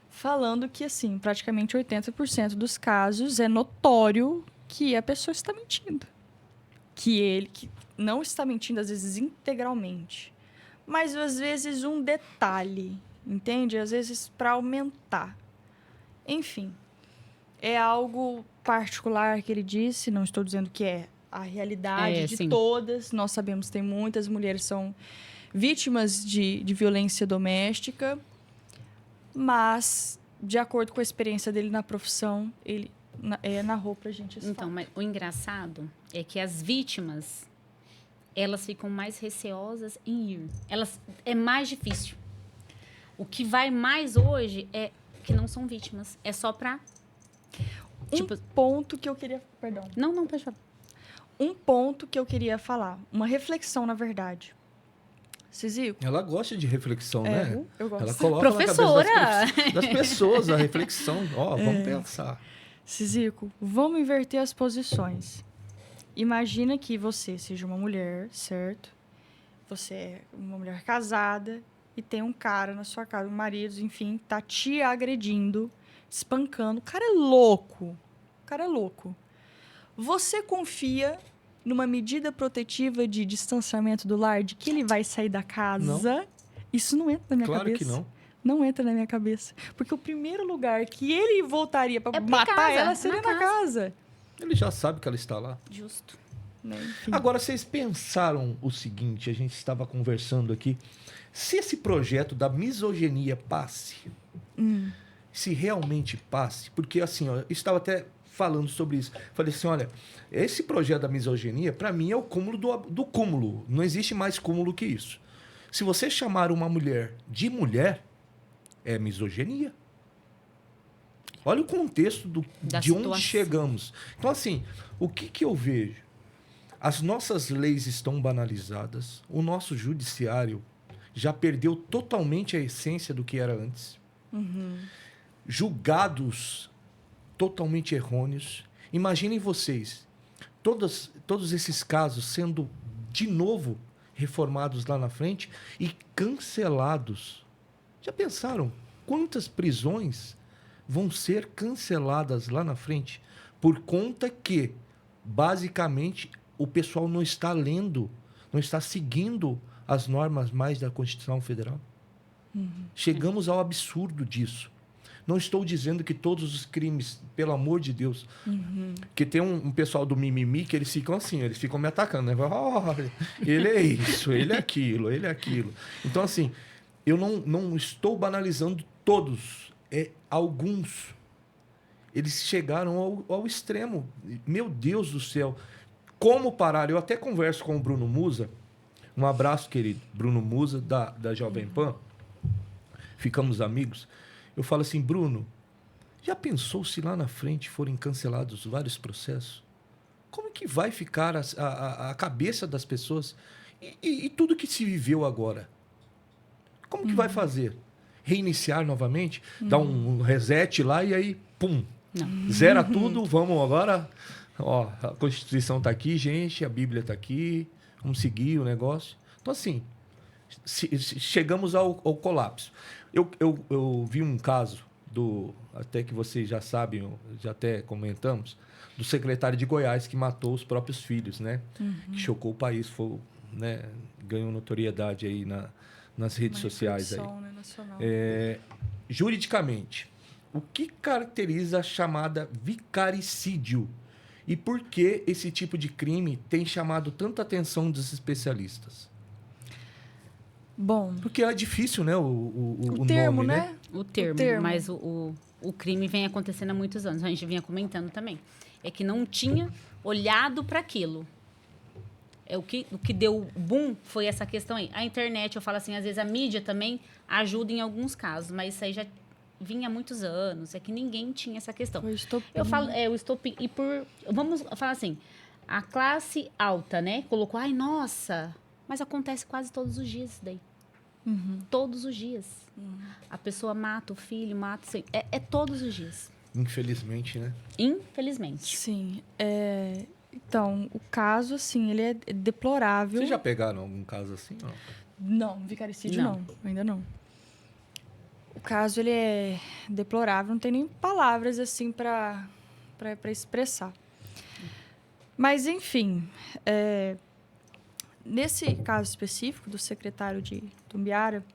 C: Falando que, assim, praticamente 80% dos casos é notório que a pessoa está mentindo. Que não está mentindo, às vezes, integralmente. Mas, às vezes, um detalhe, entende? Às vezes, para aumentar. Enfim, é algo particular que ele disse, não estou dizendo que é a realidade de todas. Nós sabemos que tem muitas mulheres que são vítimas de violência doméstica, mas, de acordo com a experiência dele na profissão, ele narrou pra gente isso.
B: Então, mas o engraçado é que as vítimas, elas ficam mais receosas em ir. É mais difícil. O que vai mais hoje é que não são vítimas. É só pra...
C: ponto que eu queria... Perdão.
B: Não, pode falar.
C: um ponto que eu queria falar, uma reflexão, na verdade. Cizico?
A: Ela gosta de reflexão, né?
C: Eu gosto.
A: Ela coloca
B: Professora!
A: na cabeça das pessoas a reflexão. Vamos pensar.
C: Cizico, vamos inverter as posições. Imagina que você seja uma mulher, certo? Você é uma mulher casada e tem um cara na sua casa, um marido, enfim, tá te agredindo, espancando. O cara é louco. Você confia numa medida protetiva de distanciamento do lar, de que ele vai sair da casa? Não. Isso não entra na minha cabeça.
A: Claro que não.
C: Não entra na minha cabeça. Porque o primeiro lugar que ele voltaria para matar ela seria na casa.
A: Ele já sabe que ela está lá.
B: Justo.
C: Né?
A: Agora, vocês pensaram o seguinte, a gente estava conversando aqui, se esse projeto da misoginia passe, se realmente passe, porque assim, eu estava até falando sobre isso, falei assim, olha, esse projeto da misoginia, para mim, é o cúmulo do cúmulo, não existe mais cúmulo que isso. Se você chamar uma mulher de mulher, é misoginia. Olha o contexto de onde chegamos. Então, assim, o que eu vejo? As nossas leis estão banalizadas, o nosso judiciário já perdeu totalmente a essência do que era antes. Julgados totalmente errôneos. Imaginem vocês, todos esses casos sendo de novo reformados lá na frente e cancelados. Já pensaram quantas prisões vão ser canceladas lá na frente por conta que, basicamente, o pessoal não está lendo, não está seguindo as normas mais da Constituição Federal? Chegamos ao absurdo disso. Não estou dizendo que todos os crimes, pelo amor de Deus, que tem um pessoal do mimimi que eles ficam assim, eles ficam me atacando, né? Olha, ele é isso, ele é aquilo, ele é aquilo. Então, assim, eu não estou banalizando todos, alguns. Eles chegaram ao extremo. Meu Deus do céu. Como parar? Eu até converso com o Bruno Musa. Um abraço, querido. Bruno Musa, da Jovem Pan. Ficamos amigos. Eu falo assim, Bruno, já pensou se lá na frente forem cancelados vários processos? Como que vai ficar a cabeça das pessoas? E tudo que se viveu agora? Como que vai fazer? Reiniciar novamente? Dar um reset lá e aí, pum, zera tudo, vamos agora... Ó, a Constituição está aqui, gente, a Bíblia está aqui, vamos seguir o negócio. Então, assim, chegamos ao colapso. Eu vi um caso, até que vocês já sabem, já até comentamos, do secretário de Goiás que matou os próprios filhos, né? Que chocou o país, né? Ganhou notoriedade aí nas redes sociais. Aí.
C: Né, nacional.
A: Juridicamente, o que caracteriza a chamada vicaricídio? E por que esse tipo de crime tem chamado tanta atenção dos especialistas?
C: Bom...
A: Porque é difícil, né? O
C: termo,
A: nome,
C: né?
B: O termo. Mas o crime vem acontecendo há muitos anos. A gente vinha comentando também. É que não tinha olhado para aquilo. O que deu boom foi essa questão aí. A internet, eu falo assim, às vezes a mídia também ajuda em alguns casos, mas isso aí já vinha há muitos anos, é que ninguém tinha essa questão.
C: O estopim.
B: Eu falo, o estopim, vamos falar assim, a classe alta, né, colocou, ai, nossa, mas acontece quase todos os dias isso daí. Todos os dias. A pessoa mata o filho, mata... É todos os dias.
A: Infelizmente, né?
B: Infelizmente.
C: Sim. Então, o caso, assim, ele é deplorável.
A: Vocês já pegaram algum caso assim? Ou não?
C: Não, vicaricídio não. Ainda não. O caso, ele é deplorável, não tem nem palavras, assim, para expressar. Mas, enfim, nesse caso específico do secretário de Itumbiara,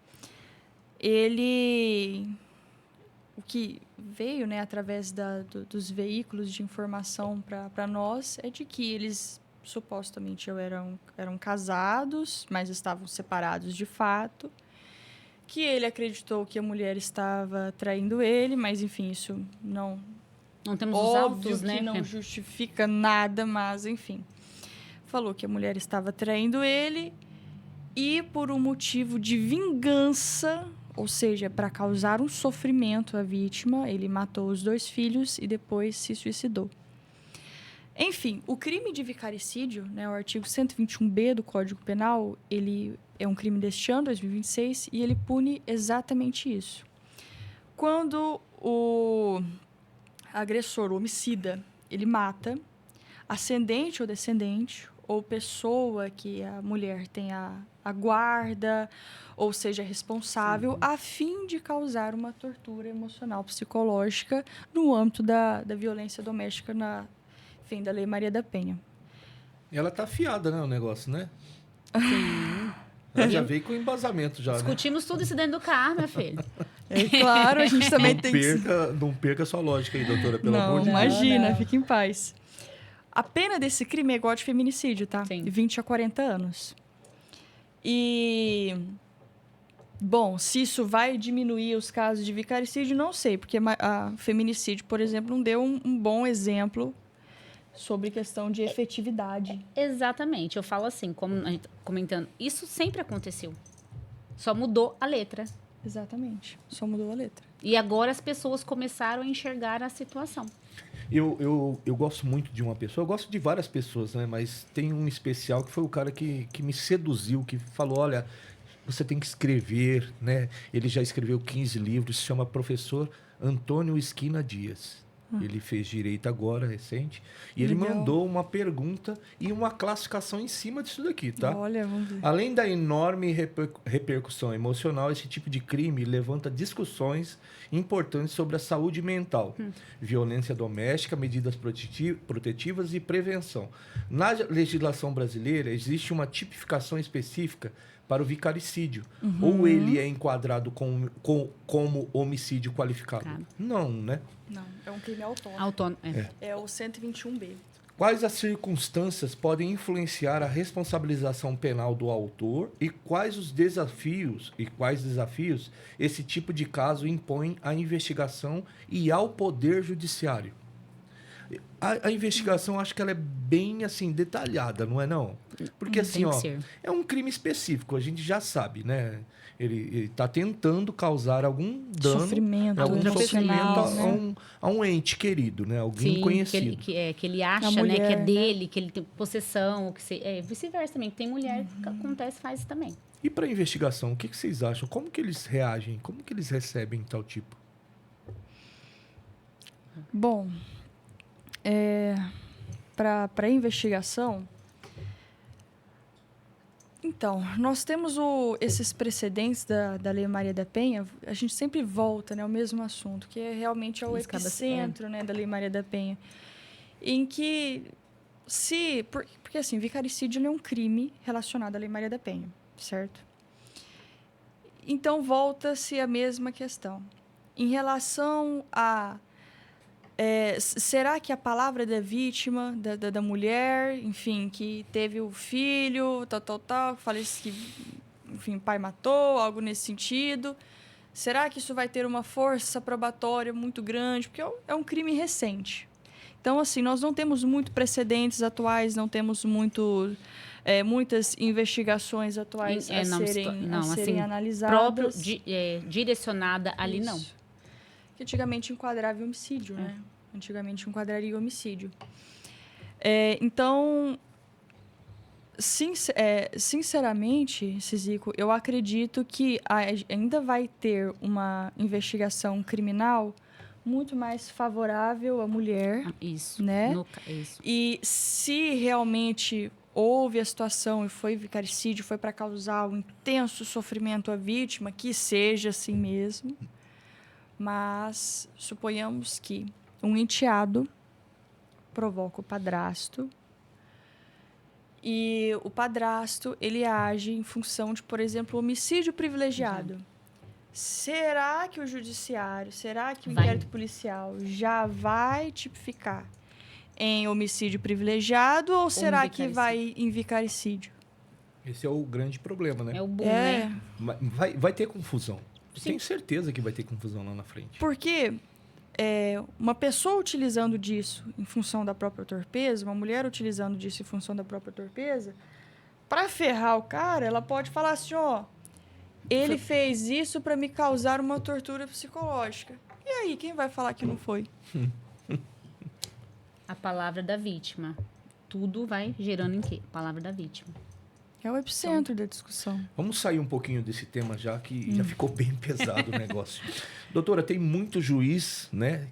C: o que veio, né, através dos veículos de informação para nós é de que eles supostamente eram casados, mas estavam separados de fato, que ele acreditou que a mulher estava traindo ele, mas, enfim, isso não
B: temos os autos,
C: que
B: né?
C: não justifica nada, mas, enfim. Falou que a mulher estava traindo ele e, por um motivo de vingança, ou seja, para causar um sofrimento à vítima, ele matou os 2 filhos e depois se suicidou. Enfim, o crime de vicaricídio, né, o artigo 121B do Código Penal, ele é um crime deste ano, 2026, e ele pune exatamente isso. Quando o agressor, o homicida, ele mata ascendente ou descendente, ou pessoa que a mulher tenha a guarda, ou seja, responsável, a fim de causar uma tortura emocional, psicológica, no âmbito da violência doméstica, da Lei Maria da Penha.
A: Ela tá afiada, né, o negócio, né? Sim. Ela já veio com embasamento já,
B: Discutimos tudo isso dentro do carro, meu filho.
C: É claro, a gente também tem que...
A: Não perca sua lógica aí, doutora, pelo amor de Deus.
C: Imagina,
B: Não.
C: fique em paz. A pena desse crime é igual a de feminicídio, tá?
B: Sim.
C: De 20 a 40 anos. E... Bom, se isso vai diminuir os casos de vicaricídio, não sei, porque a feminicídio, por exemplo, não deu um bom exemplo sobre questão de efetividade.
B: Exatamente. Eu falo assim, como a gente tá comentando, isso sempre aconteceu. Só mudou a letra.
C: Exatamente. Só mudou a letra.
B: E agora as pessoas começaram a enxergar a situação.
A: Eu gosto muito de uma pessoa, eu gosto de várias pessoas, né? Mas tem um especial que foi o cara que me seduziu, que falou, olha, você tem que escrever, né? Ele já escreveu 15 livros, se chama Professor Antônio Esquina Dias. Ele fez direito agora, recente. E ele
C: Legal.
A: mandou uma pergunta e uma classificação em cima disso daqui, tá?
C: Olha, vamos ver.
A: Além da enorme repercussão emocional, esse tipo de crime levanta discussões importantes sobre a saúde mental, violência doméstica, medidas protetivas e prevenção. Na legislação brasileira, existe uma tipificação específica para o vicaricídio. Ou ele é enquadrado como homicídio qualificado?
B: Claro.
A: Não, né?
C: Não, é um crime autônomo.
B: Autônomo.
C: É o 121B.
A: Quais as circunstâncias podem influenciar a responsabilização penal do autor e quais desafios esse tipo de caso impõe à investigação e ao poder judiciário? A investigação, acho que ela é bem assim detalhada, não é não? Porque assim,
B: Tem que
A: ó,
B: ser.
A: é um crime específico, a gente já sabe, né? Ele está tentando causar algum dano,
C: Sofrimento
A: algum
C: emocional,
A: sofrimento
C: né?
A: a um ente querido, né? Alguém
B: Sim,
A: conhecido.
B: que ele acha,
C: A
B: né,
C: mulher,
B: que é
C: né?
B: dele, que ele tem possessão, vice-versa também. Tem mulher que acontece, faz isso também.
A: E para a investigação, o que vocês acham? Como que eles reagem? Como que eles recebem tal tipo?
C: Bom, para investigação, então, nós temos esses precedentes da Lei Maria da Penha, a gente sempre volta, né, ao mesmo assunto, que é realmente ao
B: Isso acaba-
C: epicentro, né, da Lei Maria da Penha, em que porque assim, vicaricídio não é um crime relacionado à Lei Maria da Penha, certo? Então, volta-se a mesma questão. Em relação a... será que a palavra da vítima, da mulher, enfim, que teve o filho, tal, falece que, enfim, pai matou, algo nesse sentido, será que isso vai ter uma força probatória muito grande? Porque é um crime recente. Então, assim, nós não temos muito precedentes atuais, não temos muitas investigações atuais a serem analisadas.
B: Próprio, direcionada ali,
C: Isso.
B: não.
C: Que antigamente enquadrava homicídio, né? Antigamente enquadraria homicídio. Então, sinceramente, Cizico, eu acredito que ainda vai ter uma investigação criminal muito mais favorável à mulher,
B: Isso.
C: né?
B: Isso.
C: E se realmente houve a situação e foi vicaricídio, foi para causar um intenso sofrimento à vítima, que seja assim mesmo. Mas suponhamos que um enteado provoca o padrasto e o padrasto ele age em função de, por exemplo, homicídio privilegiado. Será que o judiciário, será que o inquérito policial já vai tipificar em homicídio privilegiado ou será que vai em vicaricídio?
A: Esse é o grande problema, né?
B: É o boom, né?
A: Vai ter confusão. Eu tenho certeza que vai ter confusão lá na frente.
C: Porque uma pessoa utilizando disso em função da própria torpeza, uma mulher utilizando disso em função da própria torpeza, para ferrar o cara, ela pode falar assim, ó, ele fez isso para me causar uma tortura psicológica. E aí, quem vai falar que não foi?
B: A palavra da vítima. Tudo vai gerando em quê? Palavra da vítima.
C: É o epicentro da discussão.
A: Vamos sair um pouquinho desse tema já, que já ficou bem pesado o negócio. Doutora, tem muito juiz, né,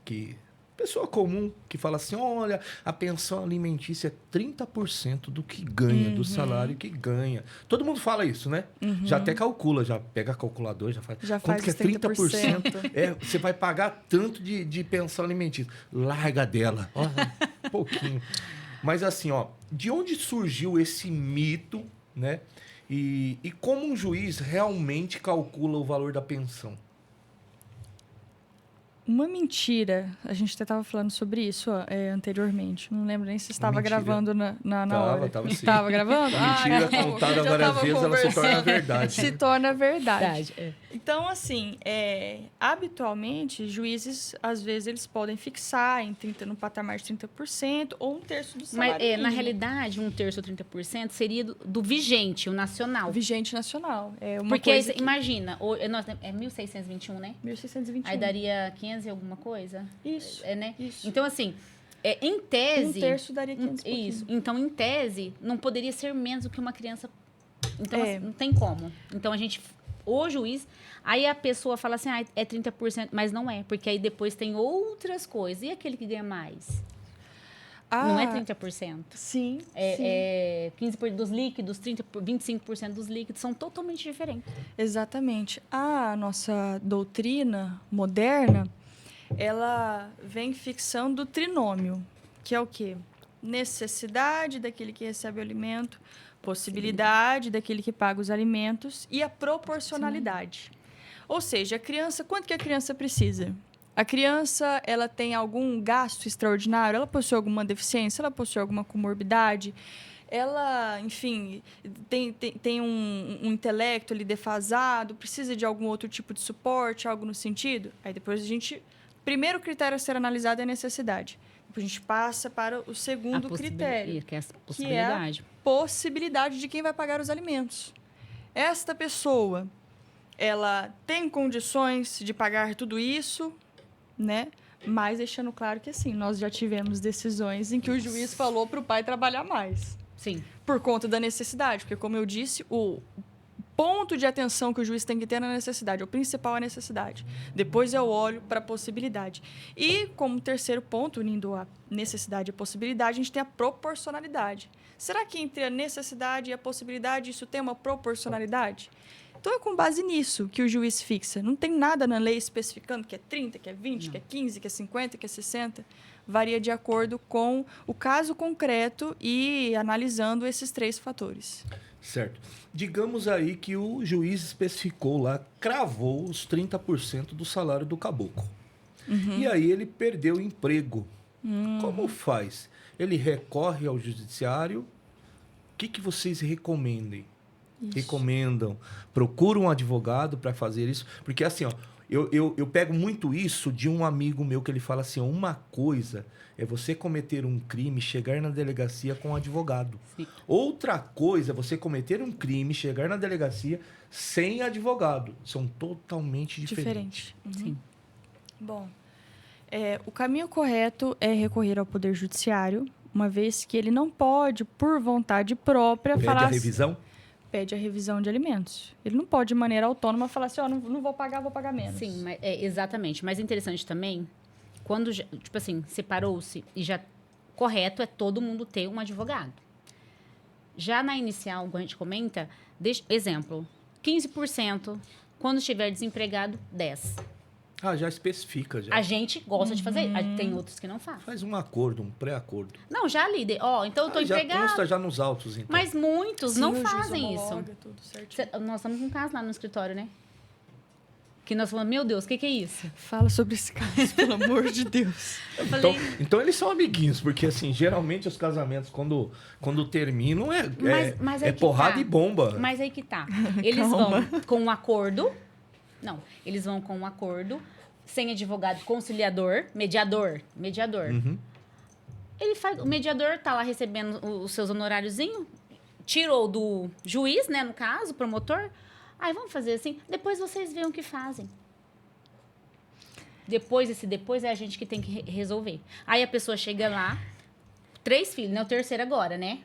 A: pessoa comum, que fala assim, olha, a pensão alimentícia é 30% do que ganha, do salário que ganha. Todo mundo fala isso, né? Já até calcula, já pega a calculadora, já faz.
C: Já
A: Quanto
C: faz
A: que é 30%?
C: 30%.
A: Você vai pagar tanto de pensão alimentícia. Larga dela. Ó, um pouquinho. Mas assim, ó, de onde surgiu esse mito, né? E como um juiz realmente calcula o valor da pensão?
C: Uma mentira, a gente até estava falando sobre isso anteriormente. Não lembro nem se estava
A: Mentira.
C: gravando na hora.
A: Tava sim.
C: Estava gravando?
A: Mentira
C: então,
A: contada
C: já
A: várias
C: tava
A: vezes, ela se torna
C: conversando.
A: verdade.
C: Se torna verdade.
B: É.
C: Então, assim, habitualmente, juízes, às vezes, eles podem fixar no patamar de 30% ou um terço do salário
B: Mas,
C: mínimo.
B: na realidade, um terço ou 30% seria do vigente, o nacional.
C: Vigente nacional. É uma
B: Porque,
C: coisa que...
B: imagina, é 1.621, né?
C: 1621.
B: Aí daria 500 e alguma coisa?
C: Isso.
B: Né?
C: Isso.
B: Então, assim, em tese...
C: Um terço daria 500 e
B: Isso.
C: pouquinho.
B: Então, em tese, não poderia ser menos do que uma criança. Então,
C: É.
B: assim, não tem como. Então, o juiz... Aí a pessoa fala assim, é 30%, mas não é. Porque aí depois tem outras coisas. E aquele que ganha mais? Não é 30%.
C: Sim, sim.
B: É 15% dos líquidos, 25% dos líquidos. São totalmente diferentes.
C: Exatamente. A nossa doutrina moderna, ela vem fixando o trinômio, que é o quê? Necessidade daquele que recebe o alimento, possibilidade daquele que paga os alimentos e a proporcionalidade. Ou seja, a criança, quanto que a criança precisa? A criança, ela tem algum gasto extraordinário? Ela possui alguma deficiência? Ela possui alguma comorbidade? Ela, enfim, tem um intelecto ali defasado? Precisa de algum outro tipo de suporte, algo no sentido? Aí depois primeiro critério a ser analisado é a necessidade. Depois a gente passa para o segundo critério,
B: Que é a
C: que é
B: possibilidade.
C: a possibilidade de quem vai pagar os alimentos. Esta pessoa, ela tem condições de pagar tudo isso, né? Mas deixando claro que, assim, nós já tivemos decisões em que o juiz falou para o pai trabalhar mais.
B: Sim.
C: Por conta da necessidade. Porque, como eu disse, o ponto de atenção que o juiz tem que ter na necessidade. O principal é a necessidade. Depois eu olho para a possibilidade. E, como terceiro ponto, unindo a necessidade e a possibilidade, a gente tem a proporcionalidade. Será que entre a necessidade e a possibilidade isso tem uma proporcionalidade? Então, é com base nisso que o juiz fixa. Não tem nada na lei especificando que é 30, que é 20,
B: Não.
C: que é 15, que é 50, que é 60. Varia de acordo com o caso concreto e analisando esses três fatores.
A: Certo. Digamos aí que o juiz especificou lá, cravou os 30% do salário do caboclo. E aí ele perdeu o emprego. Como faz? Ele recorre ao judiciário. O que vocês recomendam? Recomendam, procura um advogado para fazer isso, porque assim, ó, eu pego muito isso de um amigo meu que ele fala assim, ó, uma coisa é você cometer um crime, chegar na delegacia com um advogado.
B: Sim.
A: Outra coisa é você cometer um crime, chegar na delegacia sem advogado. São totalmente diferentes.
B: Sim.
C: Bom, o caminho correto é recorrer ao Poder Judiciário, uma vez que ele não pode, por vontade própria,
A: Pede
C: falar...
A: a revisão?
C: Pede a revisão de alimentos. Ele não pode, de maneira autônoma, falar assim, não vou pagar, vou pagar menos.
B: Sim, exatamente. Mas interessante também, quando, tipo assim, separou-se e já correto é todo mundo ter um advogado. Já na inicial, quando a gente comenta, exemplo, 15%, quando estiver desempregado, 10%.
A: Ah, já especifica. Já.
B: A gente gosta de fazer, tem outros que não fazem.
A: Faz um acordo, um pré-acordo.
B: Não, já líder. Então eu tô
A: Já
B: empregado.
A: consta já nos autos, então.
B: Mas muitos
C: Sim,
B: não
C: o juiz
B: fazem isso.
C: homologa tudo certinho.
B: Nós estamos com um caso lá no escritório, né? Que nós falamos, meu Deus, o que é isso?
C: Fala sobre esse caso, pelo amor de Deus.
B: Eu falei,
A: Então eles são amiguinhos, porque assim, geralmente os casamentos, quando terminam,
B: Mas
A: é
B: aí que
A: porrada
B: tá.
A: e bomba.
B: Mas aí que tá. Eles
C: Calma.
B: vão com um acordo. Não, eles vão com um acordo, sem advogado, conciliador, mediador.
A: Uhum.
B: O mediador tá lá recebendo os seus honoráriozinhos, tirou do juiz, né, no caso, promotor. Aí vamos fazer assim, depois vocês veem o que fazem. Depois é a gente que tem que resolver. Aí a pessoa chega lá, 3 filhos, né? O terceiro agora, né?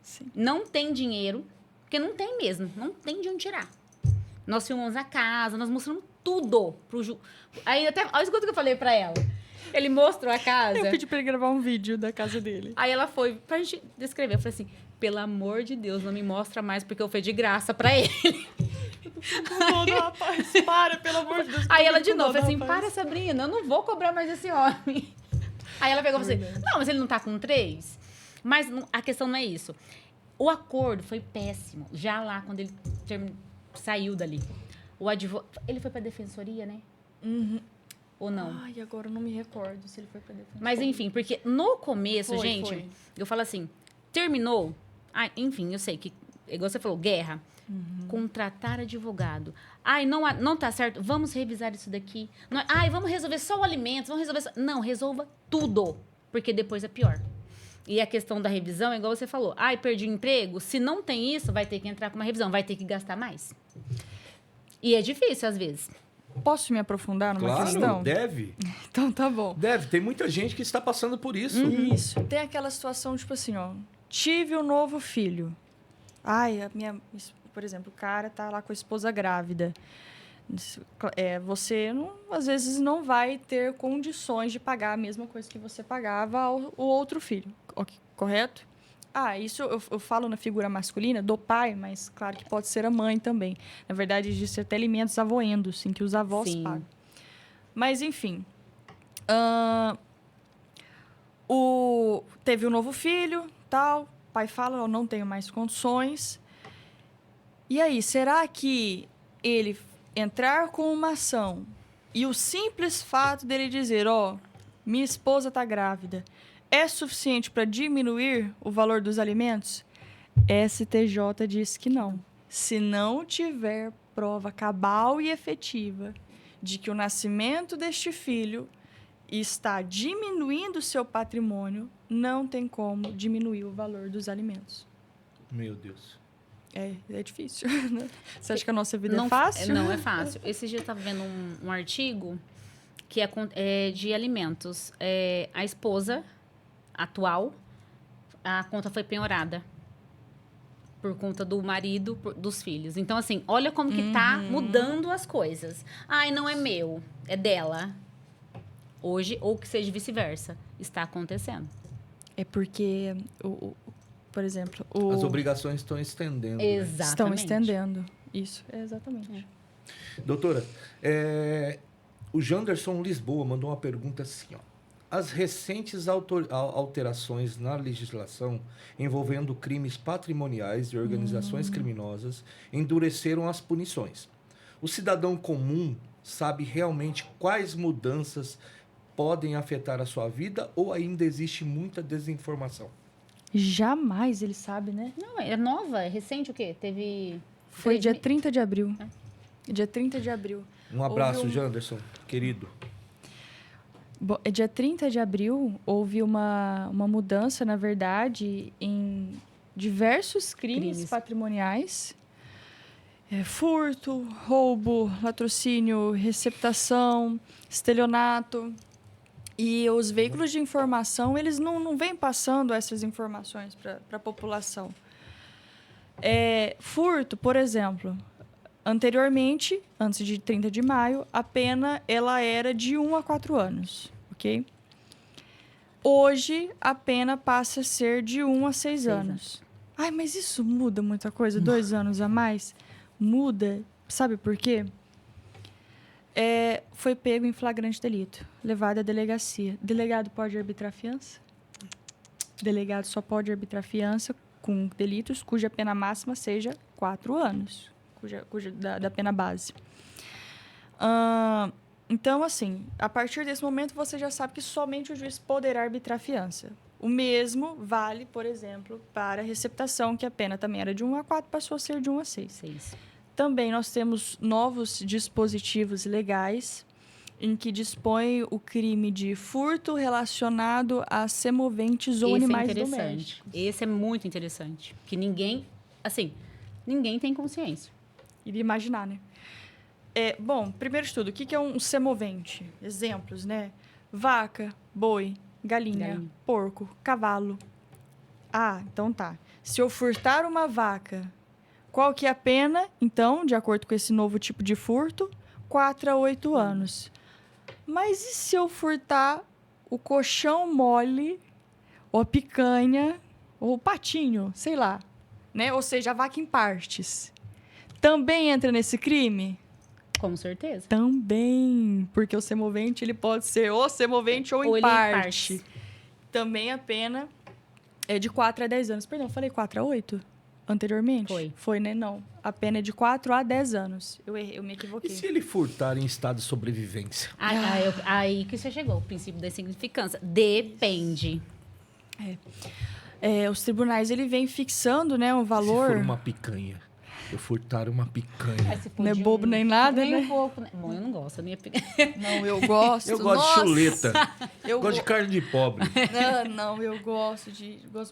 C: Sim.
B: Não tem dinheiro, porque não tem mesmo. Não tem de onde tirar. Nós filmamos a casa, nós mostramos tudo pro Ju. Aí até... Olha o que eu falei pra ela. Ele mostrou a casa.
C: Eu pedi pra ele gravar um vídeo da casa dele.
B: Aí ela foi pra gente descrever. Eu falei assim, pelo amor de Deus, não me mostra mais, porque eu fui de graça pra ele.
C: Não, rapaz, para, pelo amor de Deus.
B: Aí ela de novo, falou assim,
C: rapaz.
B: para, Sabrina, eu não vou cobrar mais esse homem. Aí ela pegou e falou assim, não, mas ele não tá com 3? Mas a questão não é isso. O acordo foi péssimo. Já lá, quando ele saiu dali. O advogado... Ele foi pra defensoria, né?
C: Uhum.
B: Ou não?
C: Ai, agora eu não me recordo se ele foi pra defensoria.
B: Mas enfim, porque no começo,
C: Foi,
B: gente,
C: foi.
B: eu falo assim, terminou... Ah, enfim, eu sei que, igual você falou, guerra. Contratar advogado. Ai, não tá certo, vamos revisar isso daqui. Não, ai, vamos resolver só o alimento, vamos resolver só... Não, resolva tudo, porque depois é pior. E a questão da revisão é igual você falou. Ai, perdi o emprego. Se não tem isso, vai ter que entrar com uma revisão. Vai ter que gastar mais. E é difícil, às vezes.
C: Posso me aprofundar numa
A: Claro,
C: questão?
A: deve.
C: Então tá bom.
A: Deve. Tem muita gente que está passando por isso.
C: Isso. Tem aquela situação, tipo assim, ó. Tive um novo filho. Ai, por exemplo, o cara tá lá com a esposa grávida. Você, às vezes, não vai ter condições de pagar a mesma coisa que você pagava ao outro filho. Correto? Isso eu falo na figura masculina do pai, mas claro que pode ser a mãe também. Na verdade, existem até alimentos avoendos, em que os avós
B: Sim.
C: pagam. Mas, enfim. Teve um novo filho, tal. O pai fala, eu não tenho mais condições. E aí, será que ele entrar com uma ação e o simples fato dele dizer, minha esposa está grávida, é suficiente para diminuir o valor dos alimentos? STJ diz que não. Se não tiver prova cabal e efetiva de que o nascimento deste filho está diminuindo o seu patrimônio, não tem como diminuir o valor dos alimentos.
A: Meu Deus.
C: É difícil, né? Você acha que a nossa vida
B: Não,
C: é fácil?
B: Não é fácil. Esse dia eu estava vendo um artigo que é de alimentos. A esposa atual, a conta foi penhorada por conta do marido, dos filhos. Então, assim, olha como que tá mudando as coisas. Ai, não é meu, é dela. Hoje, ou que seja vice-versa, está acontecendo.
C: É porque, por exemplo...
A: As obrigações estão estendendo. Né?
B: Exatamente.
C: Estão estendendo. Isso, exatamente.
A: Doutora, o Janderson Lisboa mandou uma pergunta assim, ó. As recentes alterações na legislação envolvendo crimes patrimoniais e organizações criminosas endureceram as punições. O cidadão comum sabe realmente quais mudanças podem afetar a sua vida ou ainda existe muita desinformação?
C: Jamais ele sabe, né?
B: Não, é nova, é recente o quê?
C: Foi dia 30 de abril. Dia 30 de abril.
A: Um abraço, Janderson, querido.
C: Bom, dia 30 de abril, houve uma mudança, na verdade, em diversos crimes patrimoniais. Furto, roubo, latrocínio, receptação, estelionato. E os veículos de informação, eles não vêm passando essas informações para a população. Furto, por exemplo, anteriormente, antes de 30 de maio, a pena ela era de 1 a 4 anos, ok? Hoje, a pena passa a ser de 1 a 6 anos. Ai, mas isso muda muita coisa? 2 anos a mais? Muda. Sabe por quê? Foi pego em flagrante delito, levado à delegacia. Delegado pode arbitrar fiança? Delegado só pode arbitrar fiança com delitos cuja pena máxima seja 4 anos, da pena base. Então, assim, a partir desse momento você já sabe que somente o juiz poderá arbitrar fiança. O mesmo vale, por exemplo, para a receptação, que a pena também era de 1 a 4, passou a ser de 1 a 6. Também nós temos novos dispositivos legais em que dispõe o crime de furto relacionado a semoventes ou animais domésticos.
B: Esse é muito interessante. Que ninguém tem consciência.
C: Iria imaginar, né? Bom, primeiro de tudo, o que é um semovente? Exemplos, né? Vaca, boi, galinha, porco, cavalo. Ah, então tá. Se eu furtar uma vaca, qual que é a pena? Então, de acordo com esse novo tipo de furto, 4 a 8 anos. Mas e se eu furtar o colchão mole, ou a picanha, ou o patinho, sei lá, né? Ou seja, a vaca em partes. Também entra nesse crime?
B: Com certeza.
C: Também, porque o semovente ele pode ser ou semovente ou em
B: ele em
C: parte.
B: partes.
C: Também a pena é de 4 a 10 anos. Perdão, falei 4 a 8 anteriormente? Foi, né? Não. A pena é de 4 a 10 anos. Eu errei, eu me
A: E
C: equivoquei.
A: se ele furtar em estado de sobrevivência?
B: Aí que você chegou, o princípio da insignificância. Depende.
C: Os tribunais ele vem fixando, né, um
A: Se
C: valor.
A: for uma picanha. Eu furtar uma picanha.
C: Não é bobo nem nada,
B: nem
C: né?
B: um pouco. Né? Bom, eu não gosto. Eu não ia pegar.
C: Não, eu gosto.
A: Eu gosto
C: Nossa!
A: de chuleta.
C: Eu
A: Gosto de carne de pobre.
C: Não, eu gosto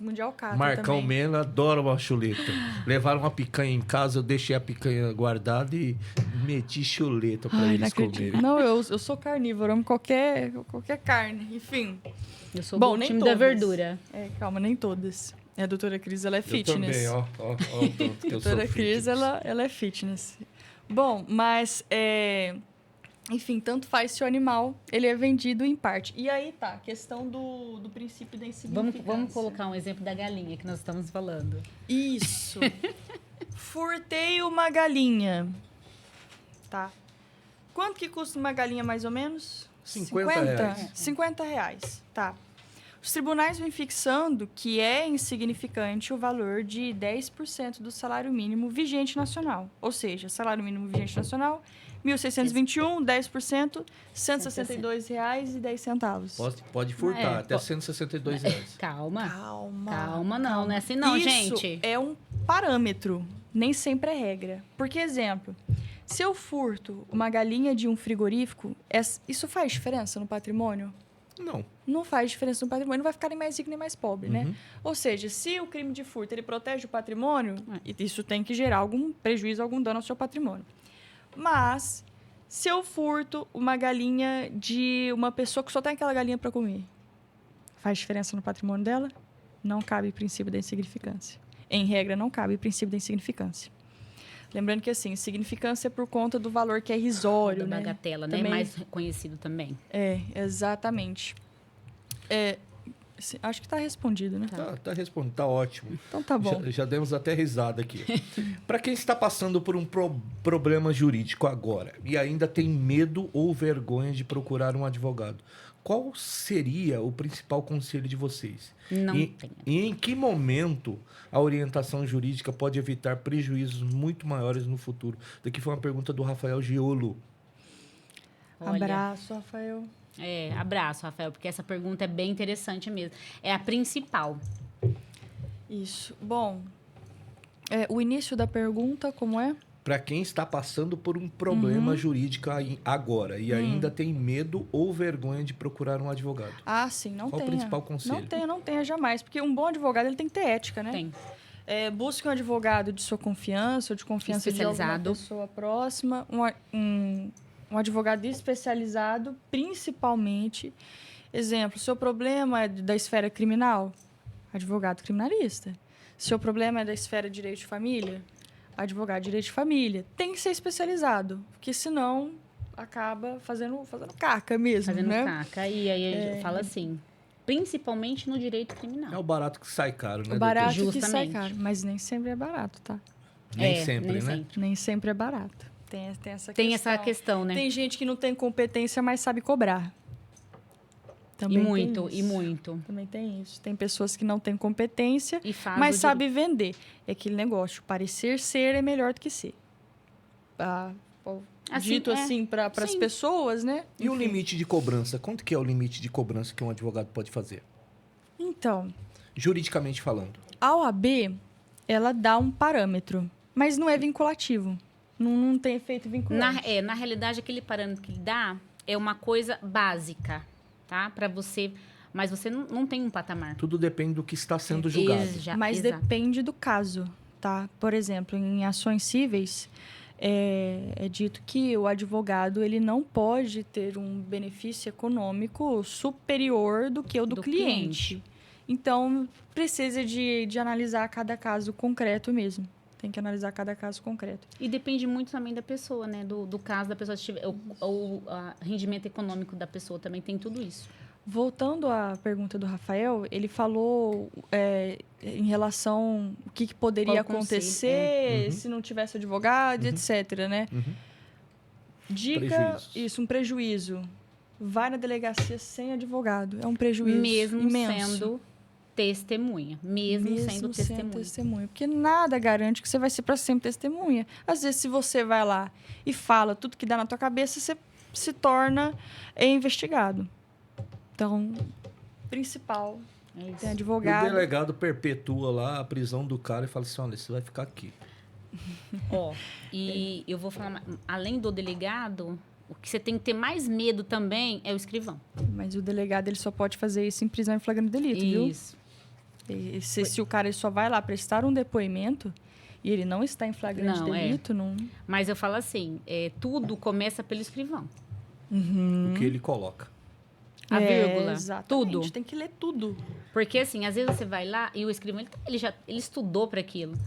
C: muito de alcatra
A: Marcão
C: também.
A: Mena adora uma chuleta. Levaram uma picanha em casa, eu deixei a picanha guardada e meti chuleta pra
C: Ai, não
A: eles
C: acredito.
A: comerem.
C: Não, eu sou carnívoro, amo qualquer carne. Enfim.
B: Eu sou
C: Bom,
B: do
C: nem
B: time
C: todas.
B: da verdura.
C: Calma, nem todas. A doutora Cris, ela é
A: Eu
C: fitness.
A: também, ó. O tanto que
C: A
A: eu sou
C: doutora Cris,
A: fitness.
C: ela é fitness. Bom, mas, enfim, tanto faz se o animal ele é vendido em parte. E aí tá, a questão do princípio da insignificância.
B: Vamos colocar um exemplo da galinha que nós estamos falando.
C: Isso. Furtei uma galinha. Tá. Quanto que custa uma galinha, mais ou menos?
A: 50 reais.
C: 50 reais, tá. Os tribunais vêm fixando que é insignificante o valor de 10% do salário mínimo vigente nacional. Ou seja, salário mínimo vigente nacional, 1.621, 10%, R$ 162,10.
A: Pode furtar, até R$ 162 reais.
B: Calma,
C: Calma,
B: não é assim não,
C: Isso
B: gente.
C: é um parâmetro, nem sempre é regra. Porque, exemplo, se eu furto uma galinha de um frigorífico, isso faz diferença no patrimônio?
A: Não.
C: Não faz diferença no patrimônio, não vai ficar nem mais rico nem mais pobre, né?
A: Uhum.
C: Ou seja, se o crime de furto ele protege o patrimônio, isso tem que gerar algum prejuízo, algum dano ao seu patrimônio. Mas, se eu furto uma galinha de uma pessoa que só tem aquela galinha para comer, faz diferença no patrimônio dela? Não cabe o princípio da insignificância. Em regra, não cabe o princípio da insignificância. Lembrando que, assim, insignificância é por conta do valor que é irrisório,
B: Da
C: né?
B: bagatela, né?
C: Também-
B: Mais conhecido também.
C: Exatamente. Acho que está respondido, né?
A: Tá respondendo, tá ótimo.
C: Então tá bom.
A: Já demos até risada aqui. Para quem está passando por um problema jurídico agora e ainda tem medo ou vergonha de procurar um advogado, qual seria o principal conselho de vocês?
B: Não
A: e,
B: tenha.
A: e em que momento a orientação jurídica pode evitar prejuízos muito maiores no futuro? Daqui foi uma pergunta do Rafael Giolo.
B: Olha,
C: Abraço, Rafael.
B: abraço, Rafael, porque essa pergunta é bem interessante mesmo. É a principal.
C: Isso. Bom, o início da pergunta, como é?
A: Para quem está passando por um problema jurídico agora e ainda tem medo ou vergonha de procurar um advogado.
C: Ah, sim, não
A: Qual o
C: tenha.
A: principal conselho?
C: Não tenha jamais. Porque um bom advogado ele tem que ter ética, né?
B: Tem.
C: Busque um advogado de sua confiança ou de confiança de alguma
B: Especializado.
C: pessoa próxima. Um advogado especializado, principalmente. Exemplo, seu problema é da esfera criminal? Advogado criminalista. Seu problema é da esfera de direito de família? Advogado de direito de família. Tem que ser especializado, porque senão acaba fazendo caca mesmo,
B: Fazendo
C: né?
B: caca. E aí fala assim, principalmente no direito criminal.
A: É o barato que sai caro, né,
C: O barato
A: doutor?
C: que sai
B: Justamente.
C: caro, mas nem sempre é barato, tá?
A: Nem sempre,
B: nem
A: né?
B: sempre.
C: Nem sempre é barato. Tem essa
B: Tem
C: questão.
B: essa questão, né?
C: Tem gente que não tem competência, mas sabe cobrar. Também
B: E
C: tem
B: muito,
C: isso.
B: e muito.
C: Também tem isso. Tem pessoas que não têm competência,
B: E faz
C: mas
B: o
C: sabe vender. É aquele negócio, parecer ser é melhor do que ser. Dito assim para as
B: Sim.
C: pessoas, né?
A: E o
C: Enfim.
A: limite de cobrança? Quanto que é o limite de cobrança que um advogado pode fazer?
C: Então,
A: Juridicamente falando.
C: a OAB, ela dá um parâmetro, mas não é vinculativo. Não tem efeito vinculante.
B: Na realidade, aquele parâmetro que ele dá é uma coisa básica, tá? Para você... Mas você não tem um patamar.
A: Tudo depende do que está sendo julgado.
C: Mas
B: exato.
C: depende do caso, tá? Por exemplo, em ações cíveis, é dito que o advogado ele não pode ter um benefício econômico superior do que o do cliente. Então, precisa de analisar cada caso concreto mesmo. Tem que analisar cada caso concreto.
B: E depende muito também da pessoa, né? Do caso da pessoa, o rendimento econômico da pessoa também tem tudo isso.
C: Voltando à pergunta do Rafael, ele falou em relação ao que poderia acontecer se não tivesse advogado, etc, né? Dica, um prejuízo. Vai na delegacia sem advogado. É um prejuízo
B: mesmo
C: imenso.
B: Sendo testemunha. Mesmo sendo testemunha.
C: Porque nada garante que você vai ser para sempre testemunha. Às vezes, se você vai lá e fala tudo que dá na tua cabeça, você se torna investigado. Então, principal, tem advogado.
A: O delegado perpetua lá a prisão do cara e fala assim, olha, você vai ficar aqui.
B: E eu vou falar, além do delegado, o que você tem que ter mais medo também é o escrivão.
C: Mas o delegado ele só pode fazer isso em prisão em flagrante delito, viu?
B: Isso.
C: Se o cara ele só vai lá prestar um depoimento e ele não está em flagrante delito, não...
B: Mas eu falo assim, tudo começa pelo escrivão.
A: O que ele coloca.
B: A vírgula,
C: exatamente.
B: tudo.
C: A gente tem que ler tudo.
B: Porque, assim, às vezes você vai lá e o escrivão, ele estudou para aquilo.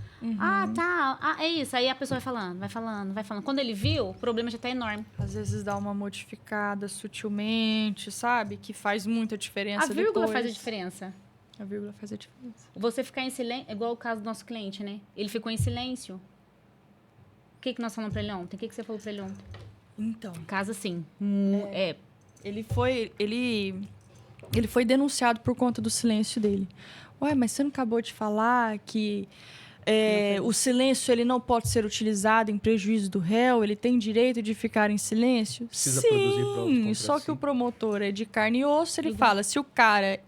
B: É isso. Aí a pessoa vai falando. Quando ele viu, o problema já tá enorme.
C: Às vezes dá uma modificada sutilmente, sabe? Que faz muita diferença depois.
B: A vírgula faz a diferença.
C: A vírgula faz a diferença.
B: Você ficar em silêncio, igual o caso do nosso cliente, né? Ele ficou em silêncio. O que nós falamos para ele ontem? O que você falou para ele ontem?
C: Então.
B: Caso assim,
C: Ele foi denunciado por conta do silêncio dele. Ué, mas você não acabou de falar que o silêncio ele não pode ser utilizado em prejuízo do réu? Ele tem direito de ficar em silêncio?
A: Precisa produzir provas contra
C: Só que
A: si.
C: o promotor é de carne e osso. Ele fala, se o cara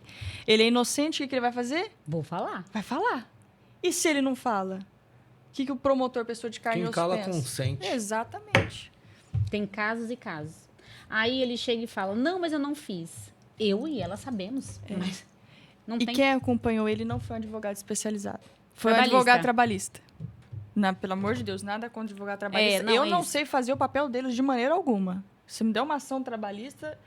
C: ele é inocente, o que ele vai fazer?
B: Vou falar.
C: Vai falar. E se ele não fala? O que o promotor, pessoa de carne e
A: Quem
C: osso,
A: cala
C: pensa?
A: consente.
C: Exatamente.
B: Tem casos e casos. Aí ele chega e fala, não, mas eu não fiz. Eu e ela sabemos. Mas não tem...
C: quem acompanhou ele não foi um advogado especializado. Foi um
B: Trabalhista.
C: advogado trabalhista. Pelo amor de Deus, nada contra advogado trabalhista. Eu não sei fazer o papel deles de maneira alguma. Se me der uma ação trabalhista,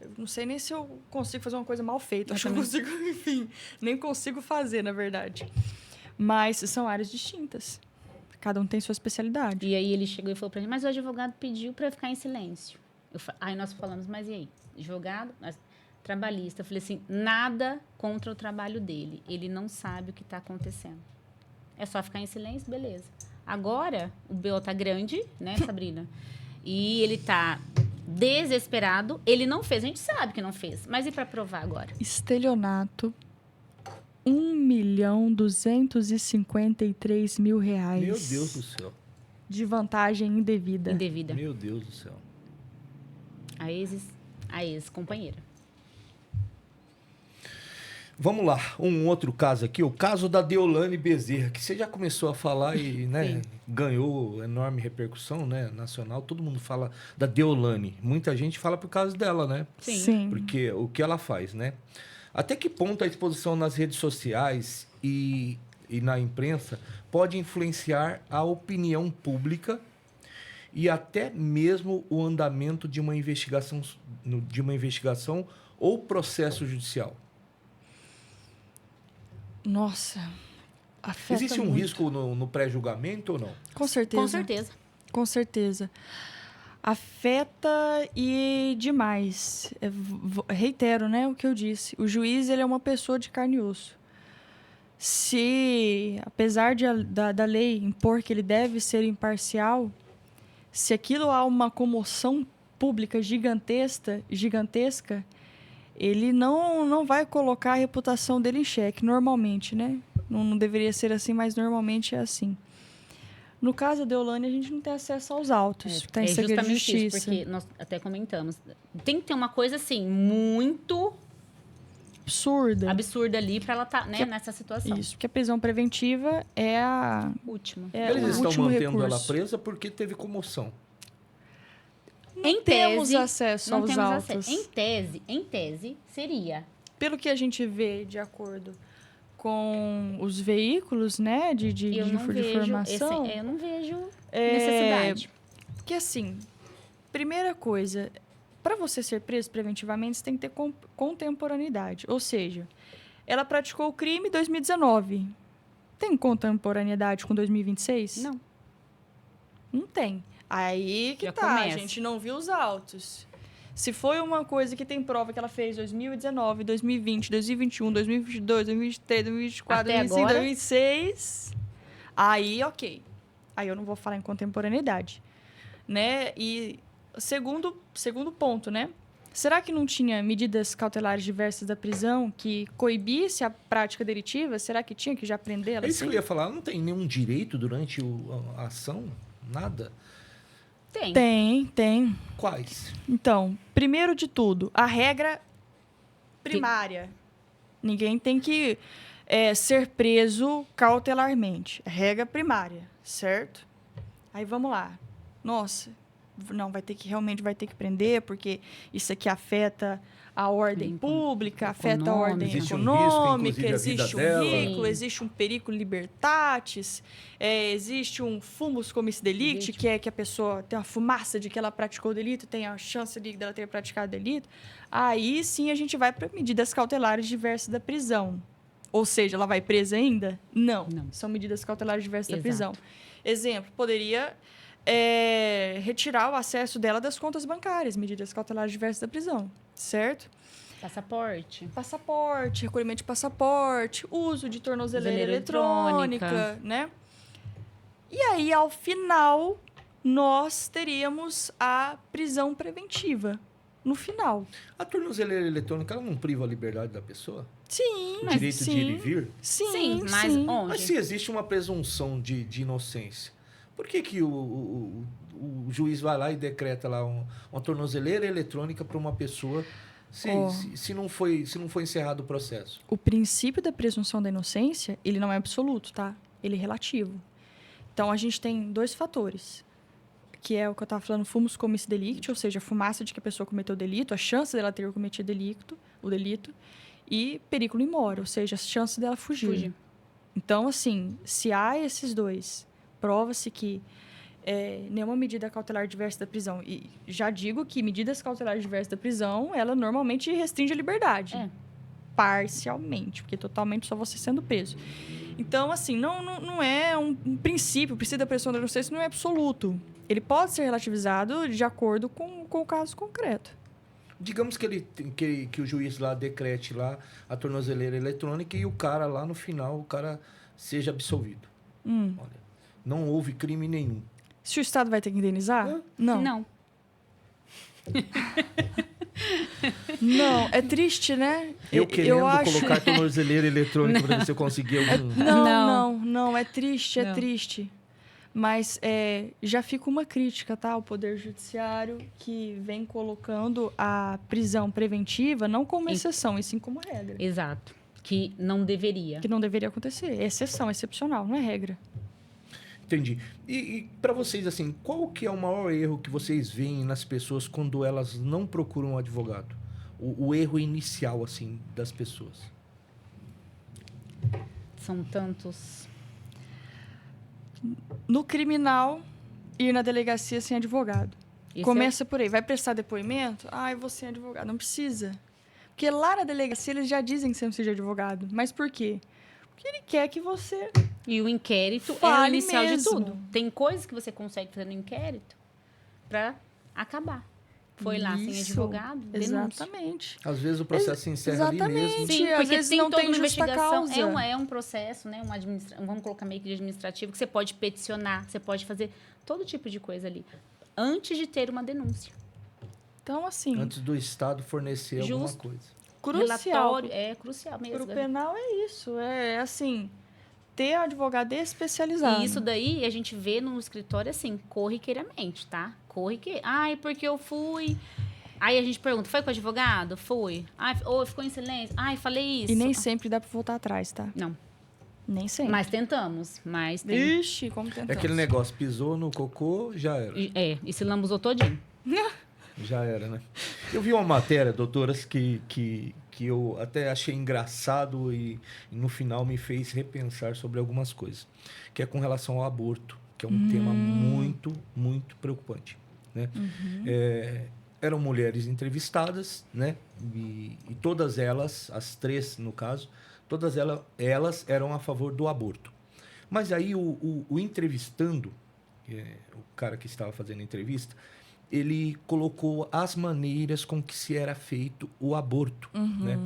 C: eu não sei nem se eu consigo fazer uma coisa mal feita. Acho que eu consigo, enfim, nem consigo fazer, na verdade. Mas são áreas distintas. Cada um tem sua especialidade.
B: E aí ele chegou e falou pra mim, mas o advogado pediu pra eu ficar em silêncio. Aí nós falamos, mas e aí? Advogado, trabalhista. Eu falei assim, nada contra o trabalho dele. Ele não sabe o que está acontecendo. É só ficar em silêncio, beleza. Agora, o BO tá grande, né, Sabrina? E ele tá desesperado. Ele não fez, a gente sabe que não fez. Mas e para provar agora?
C: Estelionato, R$1.253.000.
A: Meu Deus do céu.
C: De vantagem indevida.
A: Meu Deus do céu.
B: A ex-companheira.
A: Vamos lá, um outro caso aqui, o caso da Deolane Bezerra, que você já começou a falar e ganhou enorme repercussão, né, nacional. Todo mundo fala da Deolane. Muita gente fala por causa dela, né?
C: Sim.
A: Porque o que ela faz, né? Até que ponto a exposição nas redes sociais e na imprensa pode influenciar a opinião pública e até mesmo o andamento de uma investigação ou processo judicial?
C: Nossa, afeta
A: Existe um
C: muito.
A: risco no pré-julgamento ou não?
C: Com certeza.
B: Com certeza.
C: Com certeza. Afeta e demais. Reitero, né, o que eu disse. O juiz ele é uma pessoa de carne e osso. Se, apesar da lei impor que ele deve ser imparcial, se aquilo há uma comoção pública gigantesca, ele não vai colocar a reputação dele em xeque, normalmente, né? Não deveria ser assim, mas normalmente é assim. No caso da Deolane, a gente não tem acesso aos autos. Está em segredo de justiça.
B: Isso, porque nós até comentamos. Tem que ter uma coisa, assim, muito... absurda ali para ela estar nessa situação.
C: Isso, porque a prisão preventiva é a...
B: Última.
A: Eles estão
C: último
A: mantendo
C: recurso.
A: ela presa porque teve comoção.
C: Não temos acesso aos autos.
B: Em tese, seria.
C: Pelo que a gente vê, de acordo com os veículos, né, de informação...
B: Eu não vejo... Necessidade.
C: Porque, assim, primeira coisa, para você ser preso preventivamente, você tem que ter contemporaneidade. Ou seja, ela praticou o crime em 2019. Tem contemporaneidade com 2026?
B: Não.
C: Não tem. Aí que
B: Já
C: tá,
B: começa.
C: a gente não viu os autos. Se foi uma coisa que tem prova que ela fez em 2019, 2020, 2021, 2022, 2023, 2024,
B: Até
C: 2025,
B: agora?
C: 2026, aí ok. Aí eu não vou falar em contemporaneidade, né? E segundo ponto, né? Será que não tinha medidas cautelares diversas da prisão que coibisse a prática delitiva? Será que tinha que já prender ela
A: É isso que
C: assim?
A: eu ia falar. Não tem nenhum direito durante a ação? Nada?
B: Tem.
C: Tem.
A: Quais?
C: Então, primeiro de tudo, a regra primária. Ninguém tem que ser preso cautelarmente. É regra primária, certo? Aí vamos lá. Nossa, não, realmente vai ter que prender, porque isso aqui afeta a ordem pública, afeta a ordem
A: Existe um risco,
C: econômica,
A: inclusive, a vida
C: existe um
A: dela.
C: risco,
B: Sim.
C: existe um perigo libertatis, existe um fumus comis delicti,
B: Delito.
C: que é que a pessoa tem uma fumaça de que ela praticou o delito, tem a chance dela ter praticado delito. Aí sim a gente vai para medidas cautelares diversas da prisão. Ou seja, ela vai presa ainda? Não.
B: Não.
C: São medidas cautelares diversas da
B: Exato.
C: prisão. Exemplo, poderia retirar o acesso dela das contas bancárias, medidas cautelares diversas da prisão, certo?
B: Passaporte.
C: Passaporte, recolhimento de passaporte, uso de tornozeleira
B: Tornozeleira
C: eletrônica,
B: eletrônica.
C: né? E aí, ao final, nós teríamos a prisão preventiva. No final.
A: A tornozeleira eletrônica, ela não priva a liberdade da pessoa?
C: Sim,
A: O
C: mas
A: direito
C: sim,
A: de ir e vir?
C: Sim,
B: mas
C: sim.
B: onde?
A: Mas se existe uma presunção de inocência, por que o juiz vai lá e decreta lá uma tornozeleira eletrônica para uma pessoa se não foi encerrado o processo?
C: O princípio da presunção da inocência, ele não é absoluto, tá? Ele é relativo. Então, a gente tem dois fatores, que é o que eu estava falando, fumus comis delicti, ou seja, a fumaça de que a pessoa cometeu o delito, a chance dela ter cometido o delito, e periculo in mora, ou seja, a chance dela fugir. Então, assim, se há esses dois, prova-se que nenhuma medida cautelar diversa da prisão, e já digo que medidas cautelares diversas da prisão, ela normalmente restringe a liberdade. Parcialmente, porque totalmente só você sendo preso. Então, assim, não é um princípio, o princípio da presunção da inocência não é absoluto. Ele pode ser relativizado de acordo com o caso concreto.
A: Digamos que o juiz lá decrete lá a tornozeleira eletrônica e o cara lá no final, o cara seja absolvido. Olha, não houve crime nenhum.
C: Se o Estado vai ter que indenizar? Não. Não, é triste, né?
A: Eu querendo
C: acho...
A: colocar tornozeleira eletrônica para ver se eu conseguir algum...
C: Não, é triste, é triste. Mas já fica uma crítica, tá? Ao Poder Judiciário, que vem colocando a prisão preventiva não como exceção, e sim como regra.
B: Exato. Que não deveria.
C: Que não deveria acontecer. É exceção, é excepcional, não é regra.
A: Entendi. E para vocês, assim, qual que é o maior erro que vocês veem nas pessoas quando elas não procuram um advogado? O erro inicial, assim, das pessoas.
B: São tantos...
C: No criminal, ir na delegacia sem advogado.
B: Isso
C: Começa por aí. Vai prestar depoimento? Ah, eu vou sem advogado. Não precisa. Porque lá na delegacia eles já dizem que você não precisa de advogado. Mas por quê? Porque ele quer que você...
B: E o inquérito é o
C: Fale
B: inicial de
C: mesmo.
B: tudo. Tem coisas que você consegue fazer no inquérito para acabar. Foi lá sem
C: Isso,
B: advogado, denúncia.
C: Exatamente.
A: Às vezes o processo se encerra ali mesmo.
C: Exatamente.
B: Sim,
C: Às
B: porque
C: vezes
B: tem
C: não
B: toda
C: tem
B: uma
C: justa
B: investigação.
C: causa.
B: É um processo, né? Vamos colocar meio que de administrativo, que você pode peticionar, você pode fazer todo tipo de coisa ali. Antes de ter uma denúncia.
C: Então, assim,
A: Antes do Estado fornecer alguma
B: Justo.
A: coisa.
C: crucial.
B: Relatório é crucial mesmo.
C: Pro penal é isso. É assim, ter um advogado especializado.
B: E isso daí a gente vê no escritório assim, corriqueiramente, tá? Ai, porque eu fui. Aí a gente pergunta, foi com o advogado? Fui. Ai, ou ficou em silêncio? Ai, falei isso.
C: E nem sempre dá pra voltar atrás, tá?
B: Não.
C: Nem sempre.
B: Mas tentamos. Mas tem...
C: Ixi, como
A: É
C: tentamos.
A: aquele negócio, pisou no cocô, já era.
B: E se lambuzou todinho.
A: Já era, né? Eu vi uma matéria, doutoras, que eu até achei engraçado e no final me fez repensar sobre algumas coisas. Que é com relação ao aborto. que é um tema muito, muito preocupante, né? Eram mulheres entrevistadas, né? E todas elas, as 3 no caso, todas elas eram a favor do aborto. Mas aí o entrevistando, o cara que estava fazendo a entrevista, ele colocou as maneiras com que se era feito o aborto, né?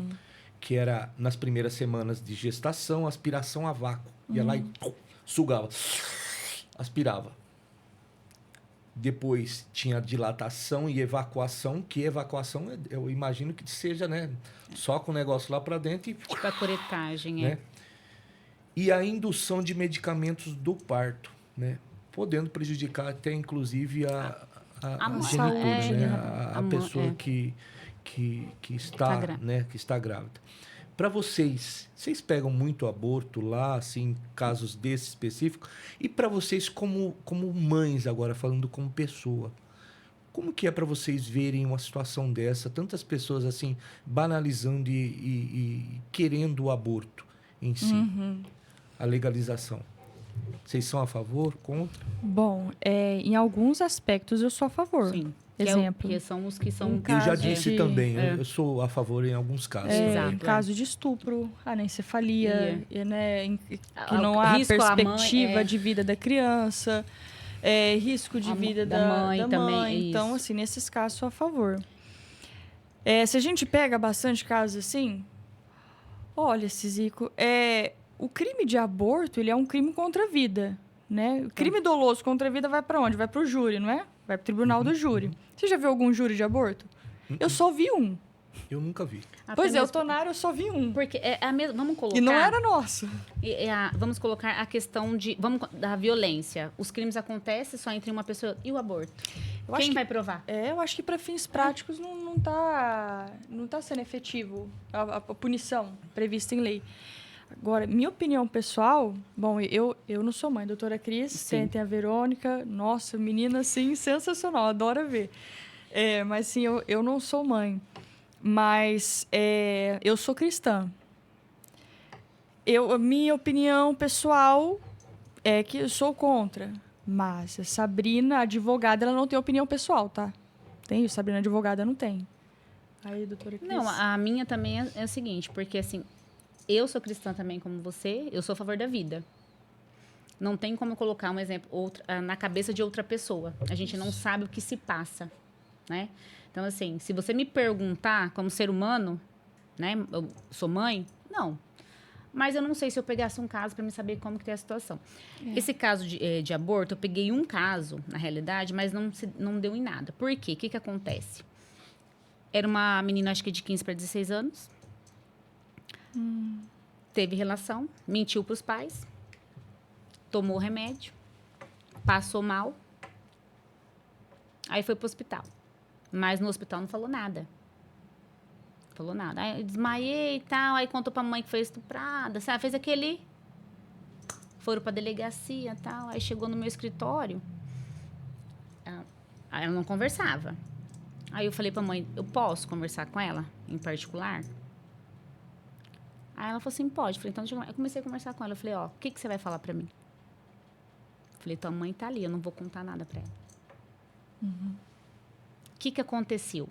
A: Que era nas primeiras semanas de gestação, aspiração a vácuo. Ia lá e sugava, aspirava. Depois tinha dilatação e evacuação, que evacuação eu imagino que seja, né, só com o negócio lá para dentro e...
B: Tipo a curetagem,
A: né? E a indução de medicamentos do parto, né? Podendo prejudicar até, inclusive, a genitora, né? A pessoa que está, né? Que está grávida. Para vocês pegam muito aborto lá, assim, casos desses específicos? E para vocês, como mães, agora falando como pessoa, como que é para vocês verem uma situação dessa? Tantas pessoas, assim, banalizando e querendo o aborto em si, a legalização. Vocês são a favor, contra?
C: Bom, em alguns aspectos eu sou a favor.
B: Sim.
C: Exemplo.
B: Que são os que são...
A: Eu já disse também, eu sou a favor em alguns casos.
C: Em caso de estupro, anencefalia, né, que não há
B: risco
C: perspectiva de vida da criança, risco de vida da mãe também. Então, assim, nesses casos, sou a favor. Se a gente pega bastante casos assim, olha, Cizico, o crime de aborto, ele é um crime contra a vida, né? O crime doloso contra a vida vai para onde? Vai para o júri, não é? Vai para o tribunal do júri. Você já viu algum júri de aborto? Eu só vi um.
A: Eu nunca vi.
C: Pois é, o Tonara eu só vi um.
B: Porque é a mesma... Vamos colocar...
C: E não era nosso.
B: Vamos colocar a questão da violência. Os crimes acontecem só entre uma pessoa e o aborto. Quem vai provar?
C: Eu acho que para fins práticos não tá sendo efetivo a punição prevista em lei. Agora, minha opinião pessoal... Bom, eu não sou mãe. Doutora Cris, tem a Verônica. Nossa, menina, assim, sensacional. Adoro ver. Mas, sim, eu não sou mãe. Mas eu sou cristã. Minha opinião pessoal é que eu sou contra. Mas a Sabrina, advogada, ela não tem opinião pessoal, tá? Tem? Sabrina, advogada, não tem. Aí, doutora Cris?
B: Não, a minha também é o seguinte, porque assim... Eu sou cristã também, como você. Eu sou a favor da vida. Não tem como colocar um exemplo na cabeça de outra pessoa. A gente não sabe o que se passa, né? Então, assim, se você me perguntar como ser humano, né? Eu sou mãe? Não. Mas eu não sei se eu pegasse um caso para me saber como que é a situação. Esse caso de aborto, eu peguei um caso, na realidade, mas não deu em nada. Por quê? O que acontece? Era uma menina, acho que de 15 para 16 anos. Teve relação, mentiu para os pais, tomou remédio, passou mal, aí foi para o hospital. Mas no hospital não falou nada. Falou nada. Aí eu desmaiei e tal, aí contou para a mãe que foi estuprada, sabe? Fez aquele... Foram para a delegacia e tal, aí chegou no meu escritório, aí ela não conversava. Aí eu falei para a mãe, eu posso conversar com ela, em particular? Aí ela falou assim, pode. Eu falei, então, eu comecei a conversar com ela. Eu falei, o que você vai falar pra mim? Eu falei, tua mãe tá ali, eu não vou contar nada pra ela. O que aconteceu?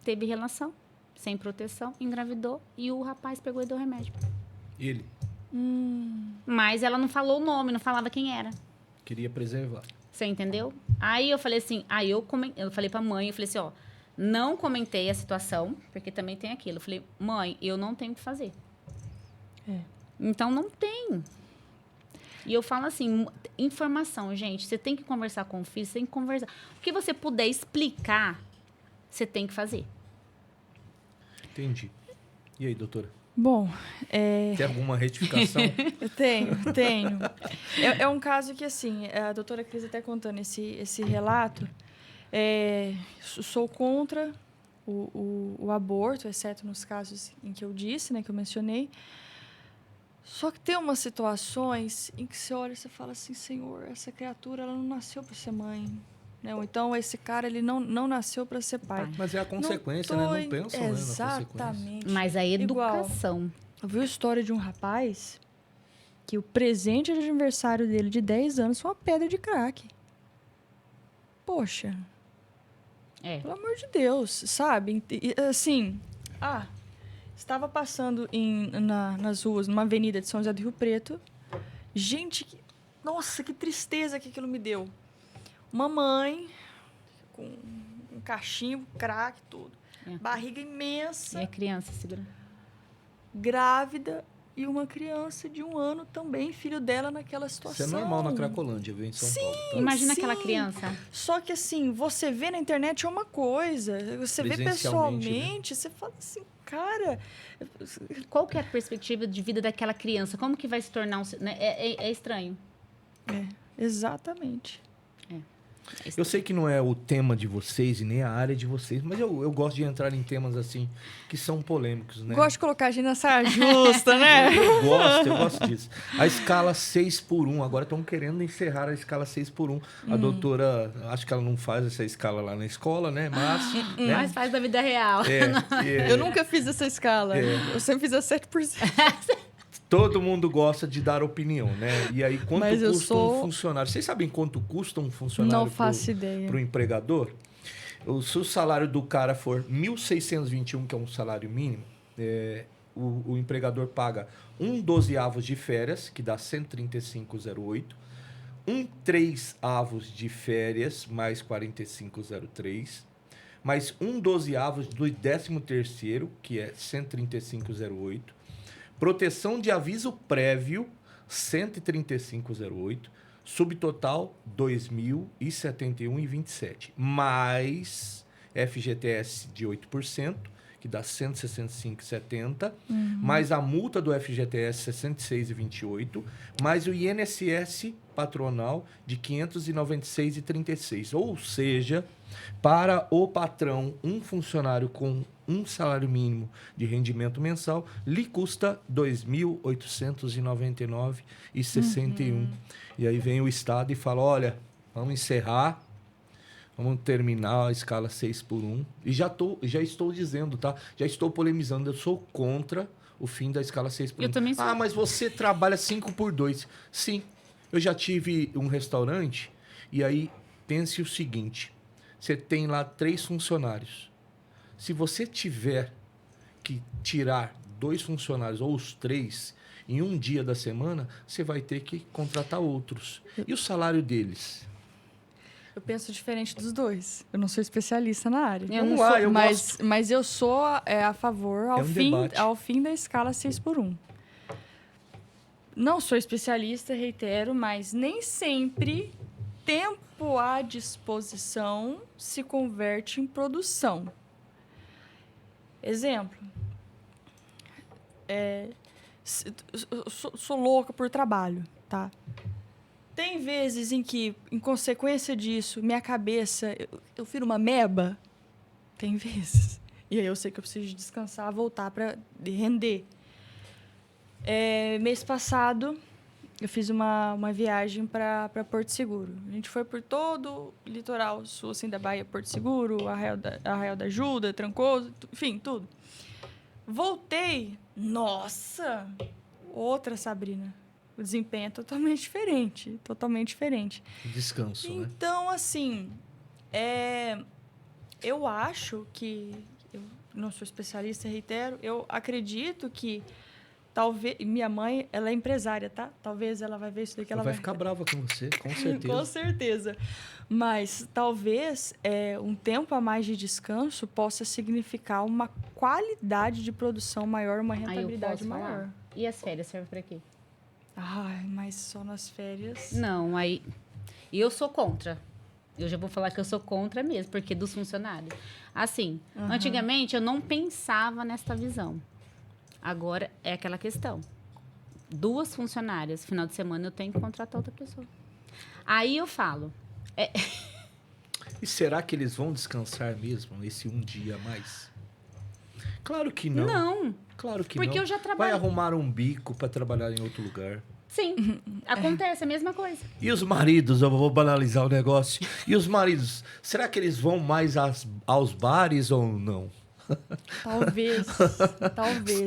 B: Teve relação, sem proteção, engravidou e o rapaz pegou e deu remédio.
A: Ele?
B: Mas ela não falou o nome, não falava quem era.
A: Queria preservar.
B: Você entendeu? Aí eu falei assim, eu falei pra mãe, eu falei assim, não comentei a situação, porque também tem aquilo. Eu falei, mãe, eu não tenho o que fazer. Então, não tem. E eu falo assim, informação, gente. Você tem que conversar com o filho, você tem que conversar. O que você puder explicar, você tem que fazer.
A: Entendi. E aí, doutora?
C: Bom,
A: Tem alguma retificação?
C: Eu tenho. É um caso que, assim, a doutora Cris até contando esse relato... sou contra o aborto, exceto nos casos em que eu disse, né, que eu mencionei. Só que tem umas situações em que você olha e você fala assim, Senhor, essa criatura ela não nasceu para ser mãe. Né? Ou então, esse cara ele não nasceu para ser pai.
A: Mas é a consequência, né? Não pensam, né, na consequência.
C: Exatamente.
B: Mas a educação.
C: Eu vi a história de um rapaz que o presente de aniversário dele de 10 anos foi uma pedra de crack. Poxa, pelo amor de Deus, sabe? Assim, estava passando nas ruas, numa avenida de São José do Rio Preto. Gente, nossa, que tristeza que aquilo me deu. Uma mãe com um cachimbo, crack, tudo. Barriga imensa.
B: E a criança segurando.
C: Grávida. E uma criança de 1 ano também, filho dela, naquela situação.
A: Isso é normal na Cracolândia, viu? Em São Paulo. Tá?
B: Imagina aquela criança.
C: Só que, assim, você vê na internet é uma coisa. Você vê pessoalmente, né? Você fala assim, cara...
B: Qual que é a perspectiva de vida daquela criança? Como que vai se tornar né? É estranho.
C: Exatamente.
A: Eu sei que não é o tema de vocês e nem a área de vocês, mas eu gosto de entrar em temas assim que são polêmicos, né?
C: Gosto de colocar a gente na saia justa, né?
A: Eu gosto disso. A escala 6x1, agora estão querendo encerrar a escala 6x1. A doutora, acho que ela não faz essa escala lá na escola, né?
B: Mas faz da vida real.
C: Eu nunca fiz essa escala. Eu sempre fiz a 7%.
A: Todo mundo gosta de dar opinião, né? E aí, quanto custa um funcionário? Vocês sabem quanto custa um funcionário
C: Não faço ideia.
A: Para o empregador? Se o salário do cara for 1.621, que é um salário mínimo, o empregador paga 1/12 de férias, que dá 135,08. 1/3 de férias, mais 45,03. Mais 1/12 do 13º, que é 135,08. Proteção de aviso prévio, 135,08. Subtotal, 2.071,27. Mais FGTS de 8%, que dá 165,70. Mais a multa do FGTS, 66,28. Mais o INSS patronal, de 596,36. Ou seja, para o patrão, um funcionário com um salário mínimo de rendimento mensal lhe custa R$ 2.899,61. E aí vem o Estado e fala, olha, vamos encerrar, vamos terminar a escala 6x1. E já estou dizendo, tá? Já estou polemizando, eu sou contra o fim da escala 6x1.
B: Eu também sou.
A: Mas você trabalha 5x2. Sim, eu já tive um restaurante e aí pense o seguinte, você tem lá 3 funcionários. Se você tiver que tirar 2 funcionários ou os 3 em um dia da semana, você vai ter que contratar outros. E o salário deles?
C: Eu penso diferente dos dois. Eu não sou especialista na área. Mas eu sou a favor ao fim da escala 6x1. Não sou especialista, reitero, mas nem sempre tempo à disposição se converte em produção. Exemplo. Sou louca por trabalho, tá? Tem vezes em que, em consequência disso, minha cabeça... Eu viro uma meba. Tem vezes. E aí eu sei que eu preciso descansar, voltar para render. Mês passado, eu fiz uma viagem para Porto Seguro. A gente foi por todo o litoral sul assim, da Bahia, Porto Seguro, Arraial da Ajuda, Trancoso, enfim, tudo. Voltei, nossa, outra Sabrina. O desempenho é totalmente diferente, totalmente diferente.
A: Descanso, né?
C: Então, assim, eu acho que, eu não sou especialista, reitero, eu acredito que talvez... Minha mãe, ela é empresária, tá? Talvez ela vai ver isso daqui. Ela
A: vai ficar brava com você, com certeza.
C: Com certeza. Mas talvez um tempo a mais de descanso possa significar uma qualidade de produção maior, uma rentabilidade maior.
B: E as férias servem para quê?
C: Ai, mas só nas férias...
B: Não, aí... Eu sou contra. Eu já vou falar que eu sou contra mesmo, porque dos funcionários. Assim, antigamente eu não pensava nesta visão. Agora é aquela questão. 2 funcionárias, final de semana eu tenho que contratar outra pessoa. Aí eu falo...
A: E será que eles vão descansar mesmo esse um dia a mais? Claro que não.
B: Não.
A: Claro que
B: porque
A: não.
B: Eu já trabalho...
A: Vai arrumar um bico para trabalhar em outro lugar.
B: Sim, acontece a mesma coisa.
A: E os maridos, eu vou banalizar o negócio. E os maridos, será que eles vão mais aos bares ou não?
C: Talvez.
A: Talvez.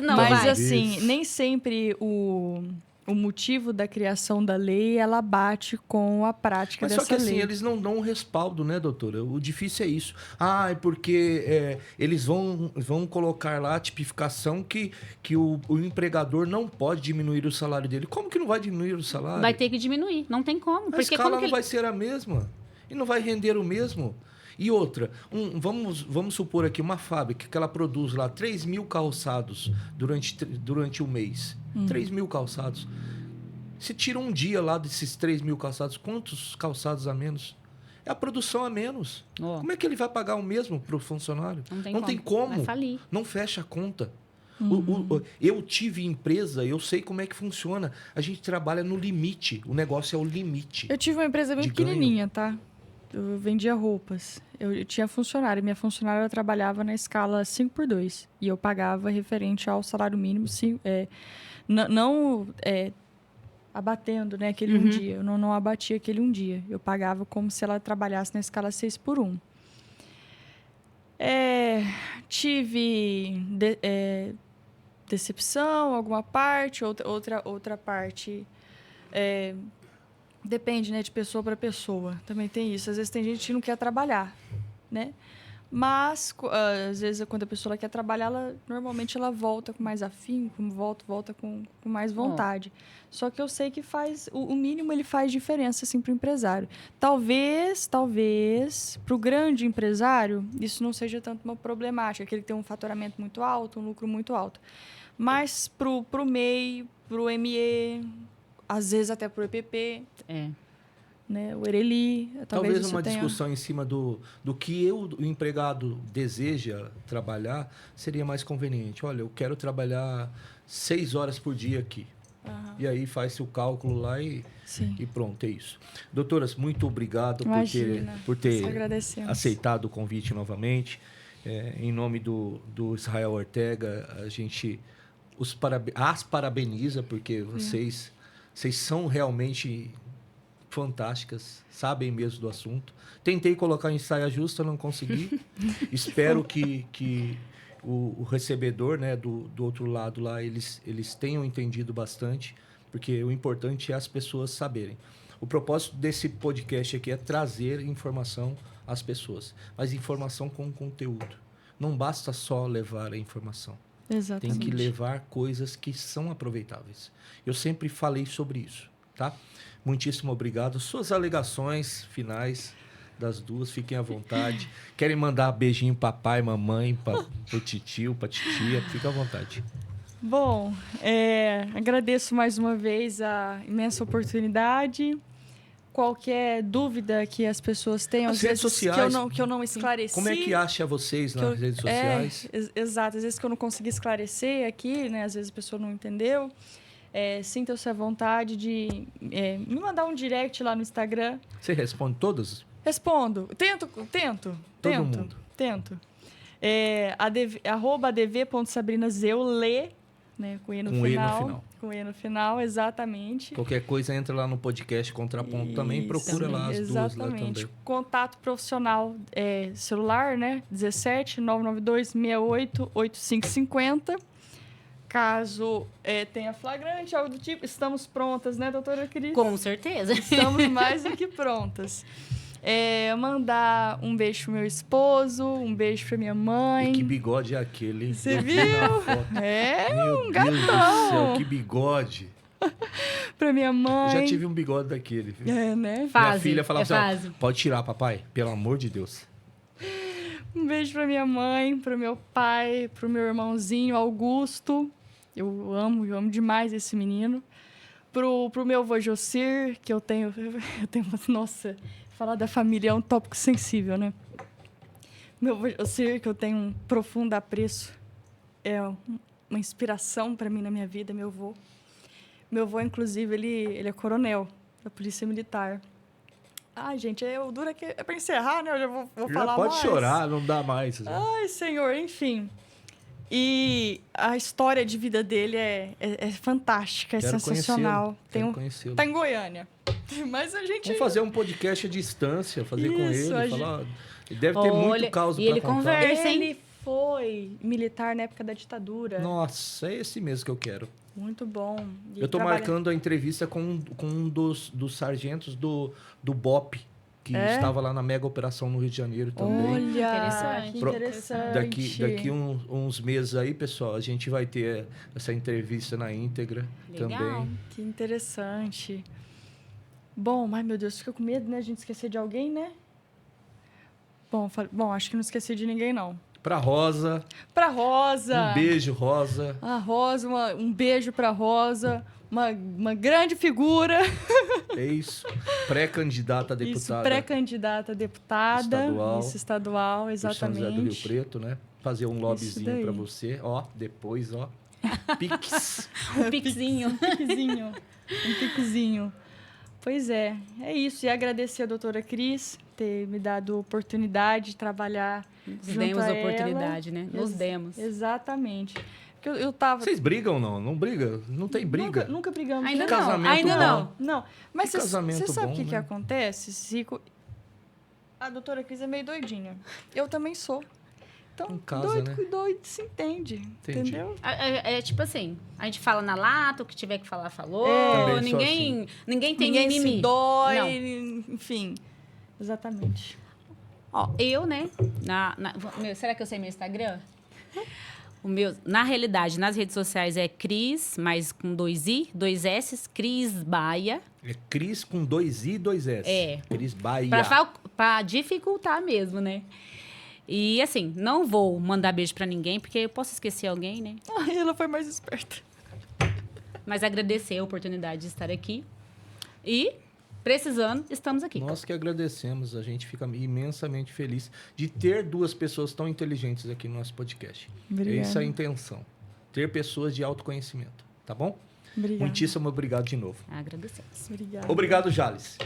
B: Não
C: Mas
B: vai.
C: assim, nem sempre o motivo da criação da lei, ela bate com a prática
A: Mas
C: dessa
A: só que assim,
C: lei.
A: eles não dão um respaldo, né, doutora? O difícil é isso. É porque eles vão colocar lá a tipificação que o empregador não pode diminuir o salário dele. Como que não vai diminuir o salário?
B: Vai ter que diminuir, não tem como.
A: A
B: Porque
A: escala
B: como que
A: não vai ser a mesma. E não vai render o mesmo. E outra, vamos supor aqui uma fábrica que ela produz lá 3 mil calçados durante o mês. 3 mil calçados. Se tira um dia lá desses 3 mil calçados, quantos calçados a menos? É a produção a menos.
B: Ó.
A: Como é que ele vai pagar o mesmo para o funcionário?
B: Não tem como. Vai falir.
A: Não fecha a conta. Eu tive empresa, eu sei como é que funciona. A gente trabalha no limite. O negócio é o limite.
C: Eu tive uma empresa bem
A: de
C: pequenininha, tá? Eu vendia roupas. Eu tinha funcionário. Minha funcionária trabalhava na escala 5x2. E eu pagava referente ao salário mínimo, não abatendo, né, aquele um dia. Eu não abatia aquele um dia. Eu pagava como se ela trabalhasse na escala 6x1. Tive decepção, alguma parte, outra parte... Depende, né, de pessoa para pessoa. Também tem isso. Às vezes tem gente que não quer trabalhar, né? Mas, às vezes, quando a pessoa quer trabalhar, normalmente ela volta com mais afinco, volta com mais vontade. Só que eu sei que o mínimo ele faz diferença, assim, para o empresário. Talvez, para o grande empresário, isso não seja tanto uma problemática, que ele tem um faturamento muito alto, um lucro muito alto. Mas para o MEI, para o ME... às vezes até por EPP, né? O ERELI,
A: talvez uma discussão em cima do que o empregado deseja trabalhar seria mais conveniente. Olha, eu quero trabalhar 6 horas por dia aqui. E aí faz-se o cálculo lá e pronto, é isso. Doutoras, muito obrigado por ter aceitado o convite novamente. Em nome do Israel Ortega, a gente as parabeniza, porque vocês são realmente fantásticas, sabem mesmo do assunto. Tentei colocar em saia justa, não consegui. Espero que o recebedor, né, do outro lado lá, eles tenham entendido bastante, porque o importante é as pessoas saberem. O propósito desse podcast aqui é trazer informação às pessoas, mas informação com conteúdo. Não basta só levar a informação.
C: Exatamente.
A: Tem que levar coisas que são aproveitáveis. Eu sempre falei sobre isso, tá? Muitíssimo obrigado. Suas alegações finais das duas, fiquem à vontade. Querem mandar beijinho papai, mamãe, pro titio, pra titia, fica à vontade.
C: Bom, agradeço mais uma vez a imensa oportunidade. Qualquer dúvida que as pessoas tenham,
A: as redes sociais,
C: que eu não esclareci.
A: Como é que acha vocês nas redes sociais?
C: Exato, às vezes que eu não consegui esclarecer aqui, né? Às vezes a pessoa não entendeu. Sinta-se à vontade de me mandar um direct lá no Instagram.
A: Você responde todas?
C: Respondo. Tento.
A: Todo mundo.
C: Tento. @adv.sabrinazeuLê, né? Com E no final. Com E no final, exatamente.
A: Qualquer coisa, entra lá no podcast Contraponto também, procura lá as duas lá também.
C: Contato profissional, celular, né? 17 992 68 8550. Caso tenha flagrante, algo do tipo, estamos prontas, né, doutora Cris?
B: Com certeza.
C: Estamos mais do que prontas. Mandar um beijo pro meu esposo, um beijo pra minha mãe.
A: E que bigode é aquele?
C: Você viu?
A: Meu
C: gatão.
A: Deus do céu, que bigode.
C: Pra minha mãe.
A: Já tive um bigode daquele. Viu?
C: Né?
A: Minha filha falava assim, pode tirar, papai, pelo amor de Deus.
C: Um beijo pra minha mãe, pro meu pai, pro meu irmãozinho Augusto. Eu amo demais esse menino. Pro meu avô Jocir, que eu tenho... Nossa, falar da família é um tópico sensível, né? Meu avô Jocir, que eu tenho um profundo apreço. É uma inspiração para mim na minha vida, meu avô. Meu avô, inclusive, ele é coronel da Polícia Militar. Ai, gente, o duro é que é para encerrar, né? Eu já vou falar
A: pode
C: mais.
A: Chorar, não dá mais. Né?
C: Ai, senhor, enfim... E a história de vida dele é fantástica, é sensacional. Tá em Goiânia. Mas a gente...
A: Vamos fazer um podcast à distância, fazer com ele, falar... Ele deve ter muito
B: Olha,
A: causa
B: e
A: para
B: ele
A: contar.
B: conversa, hein?
C: Ele foi militar na época da ditadura.
A: Nossa, é esse mesmo que eu quero.
C: Muito bom. E
A: Eu tô
C: trabalha-
A: marcando a entrevista com um dos sargentos do BOP, que estava lá na mega operação no Rio de Janeiro também.
C: Olha,
B: Interessante.
C: que
A: Pro-
C: interessante.
A: Daqui uns meses aí, pessoal, a gente vai ter essa entrevista na íntegra
B: Legal.
A: também.
C: Que interessante. Bom, ai meu Deus, fica com medo, né? A gente esquecer de alguém, né? Bom, acho que não esqueci de ninguém, não.
A: Pra Rosa,
C: Pra Rosa.
A: um beijo, Rosa.
C: A Rosa, um beijo pra Rosa. Uma grande figura.
A: É isso. Pré-candidata a
C: Isso,
A: deputada.
C: pré-candidata a deputada.
A: Estadual.
C: Isso, estadual,
A: por São José do Rio
C: exatamente.
A: Preto, né? Fazer um lobbyzinho
C: daí.
A: pra você. Ó, depois, ó. Pix.
B: Um pixinho.
C: Piquezinho. Um piquezinho. Pois é isso. E agradecer a doutora Cris ter me dado a oportunidade de trabalhar
B: Nos
C: junto
B: demos
C: a
B: a
C: ela.
B: oportunidade, né? Nos demos.
C: Exatamente. Porque eu tava...
A: Vocês brigam não? Não briga? Não tem briga?
C: Nunca brigamos.
B: Ainda
A: Que
B: não,
A: casamento
B: ainda
A: bom.
B: não.
C: Não, mas
A: Que casamento
C: você sabe
A: bom,
C: o que
A: né?
C: acontece, Zico? A doutora Cris é meio doidinha. Eu também sou. Então,
A: Em casa,
C: doido
A: né?
C: com doido se entende.
A: Entendi.
C: Entendeu?
B: É tipo assim, a gente fala na lata, o que tiver que falar, falou.
A: Também sou
B: Ninguém tem
C: Ninguém
B: mimimi.
C: se dói,
B: Não.
C: enfim. Exatamente.
B: Ó, eu, né? Será que eu sei meu Instagram? O meu, na realidade, nas redes sociais é Cris, mas com 2 I, 2 S, Cris Baia.
A: É Cris com 2 I e 2 S.
B: É.
A: Cris Bahia.
B: Pra dificultar mesmo, né? E assim, não vou mandar beijo pra ninguém, porque eu posso esquecer alguém, né?
C: Ai, ela foi mais esperta.
B: Mas agradecer a oportunidade de estar aqui. E, precisando, estamos aqui.
A: Nós que agradecemos. A gente fica imensamente feliz de ter 2 pessoas tão inteligentes aqui no nosso podcast.
C: Obrigada.
A: Essa é a intenção. Ter pessoas de autoconhecimento. Tá bom?
C: Obrigada.
A: Muitíssimo obrigado de novo.
B: Agradecemos.
C: Obrigada.
A: Obrigado, Jales.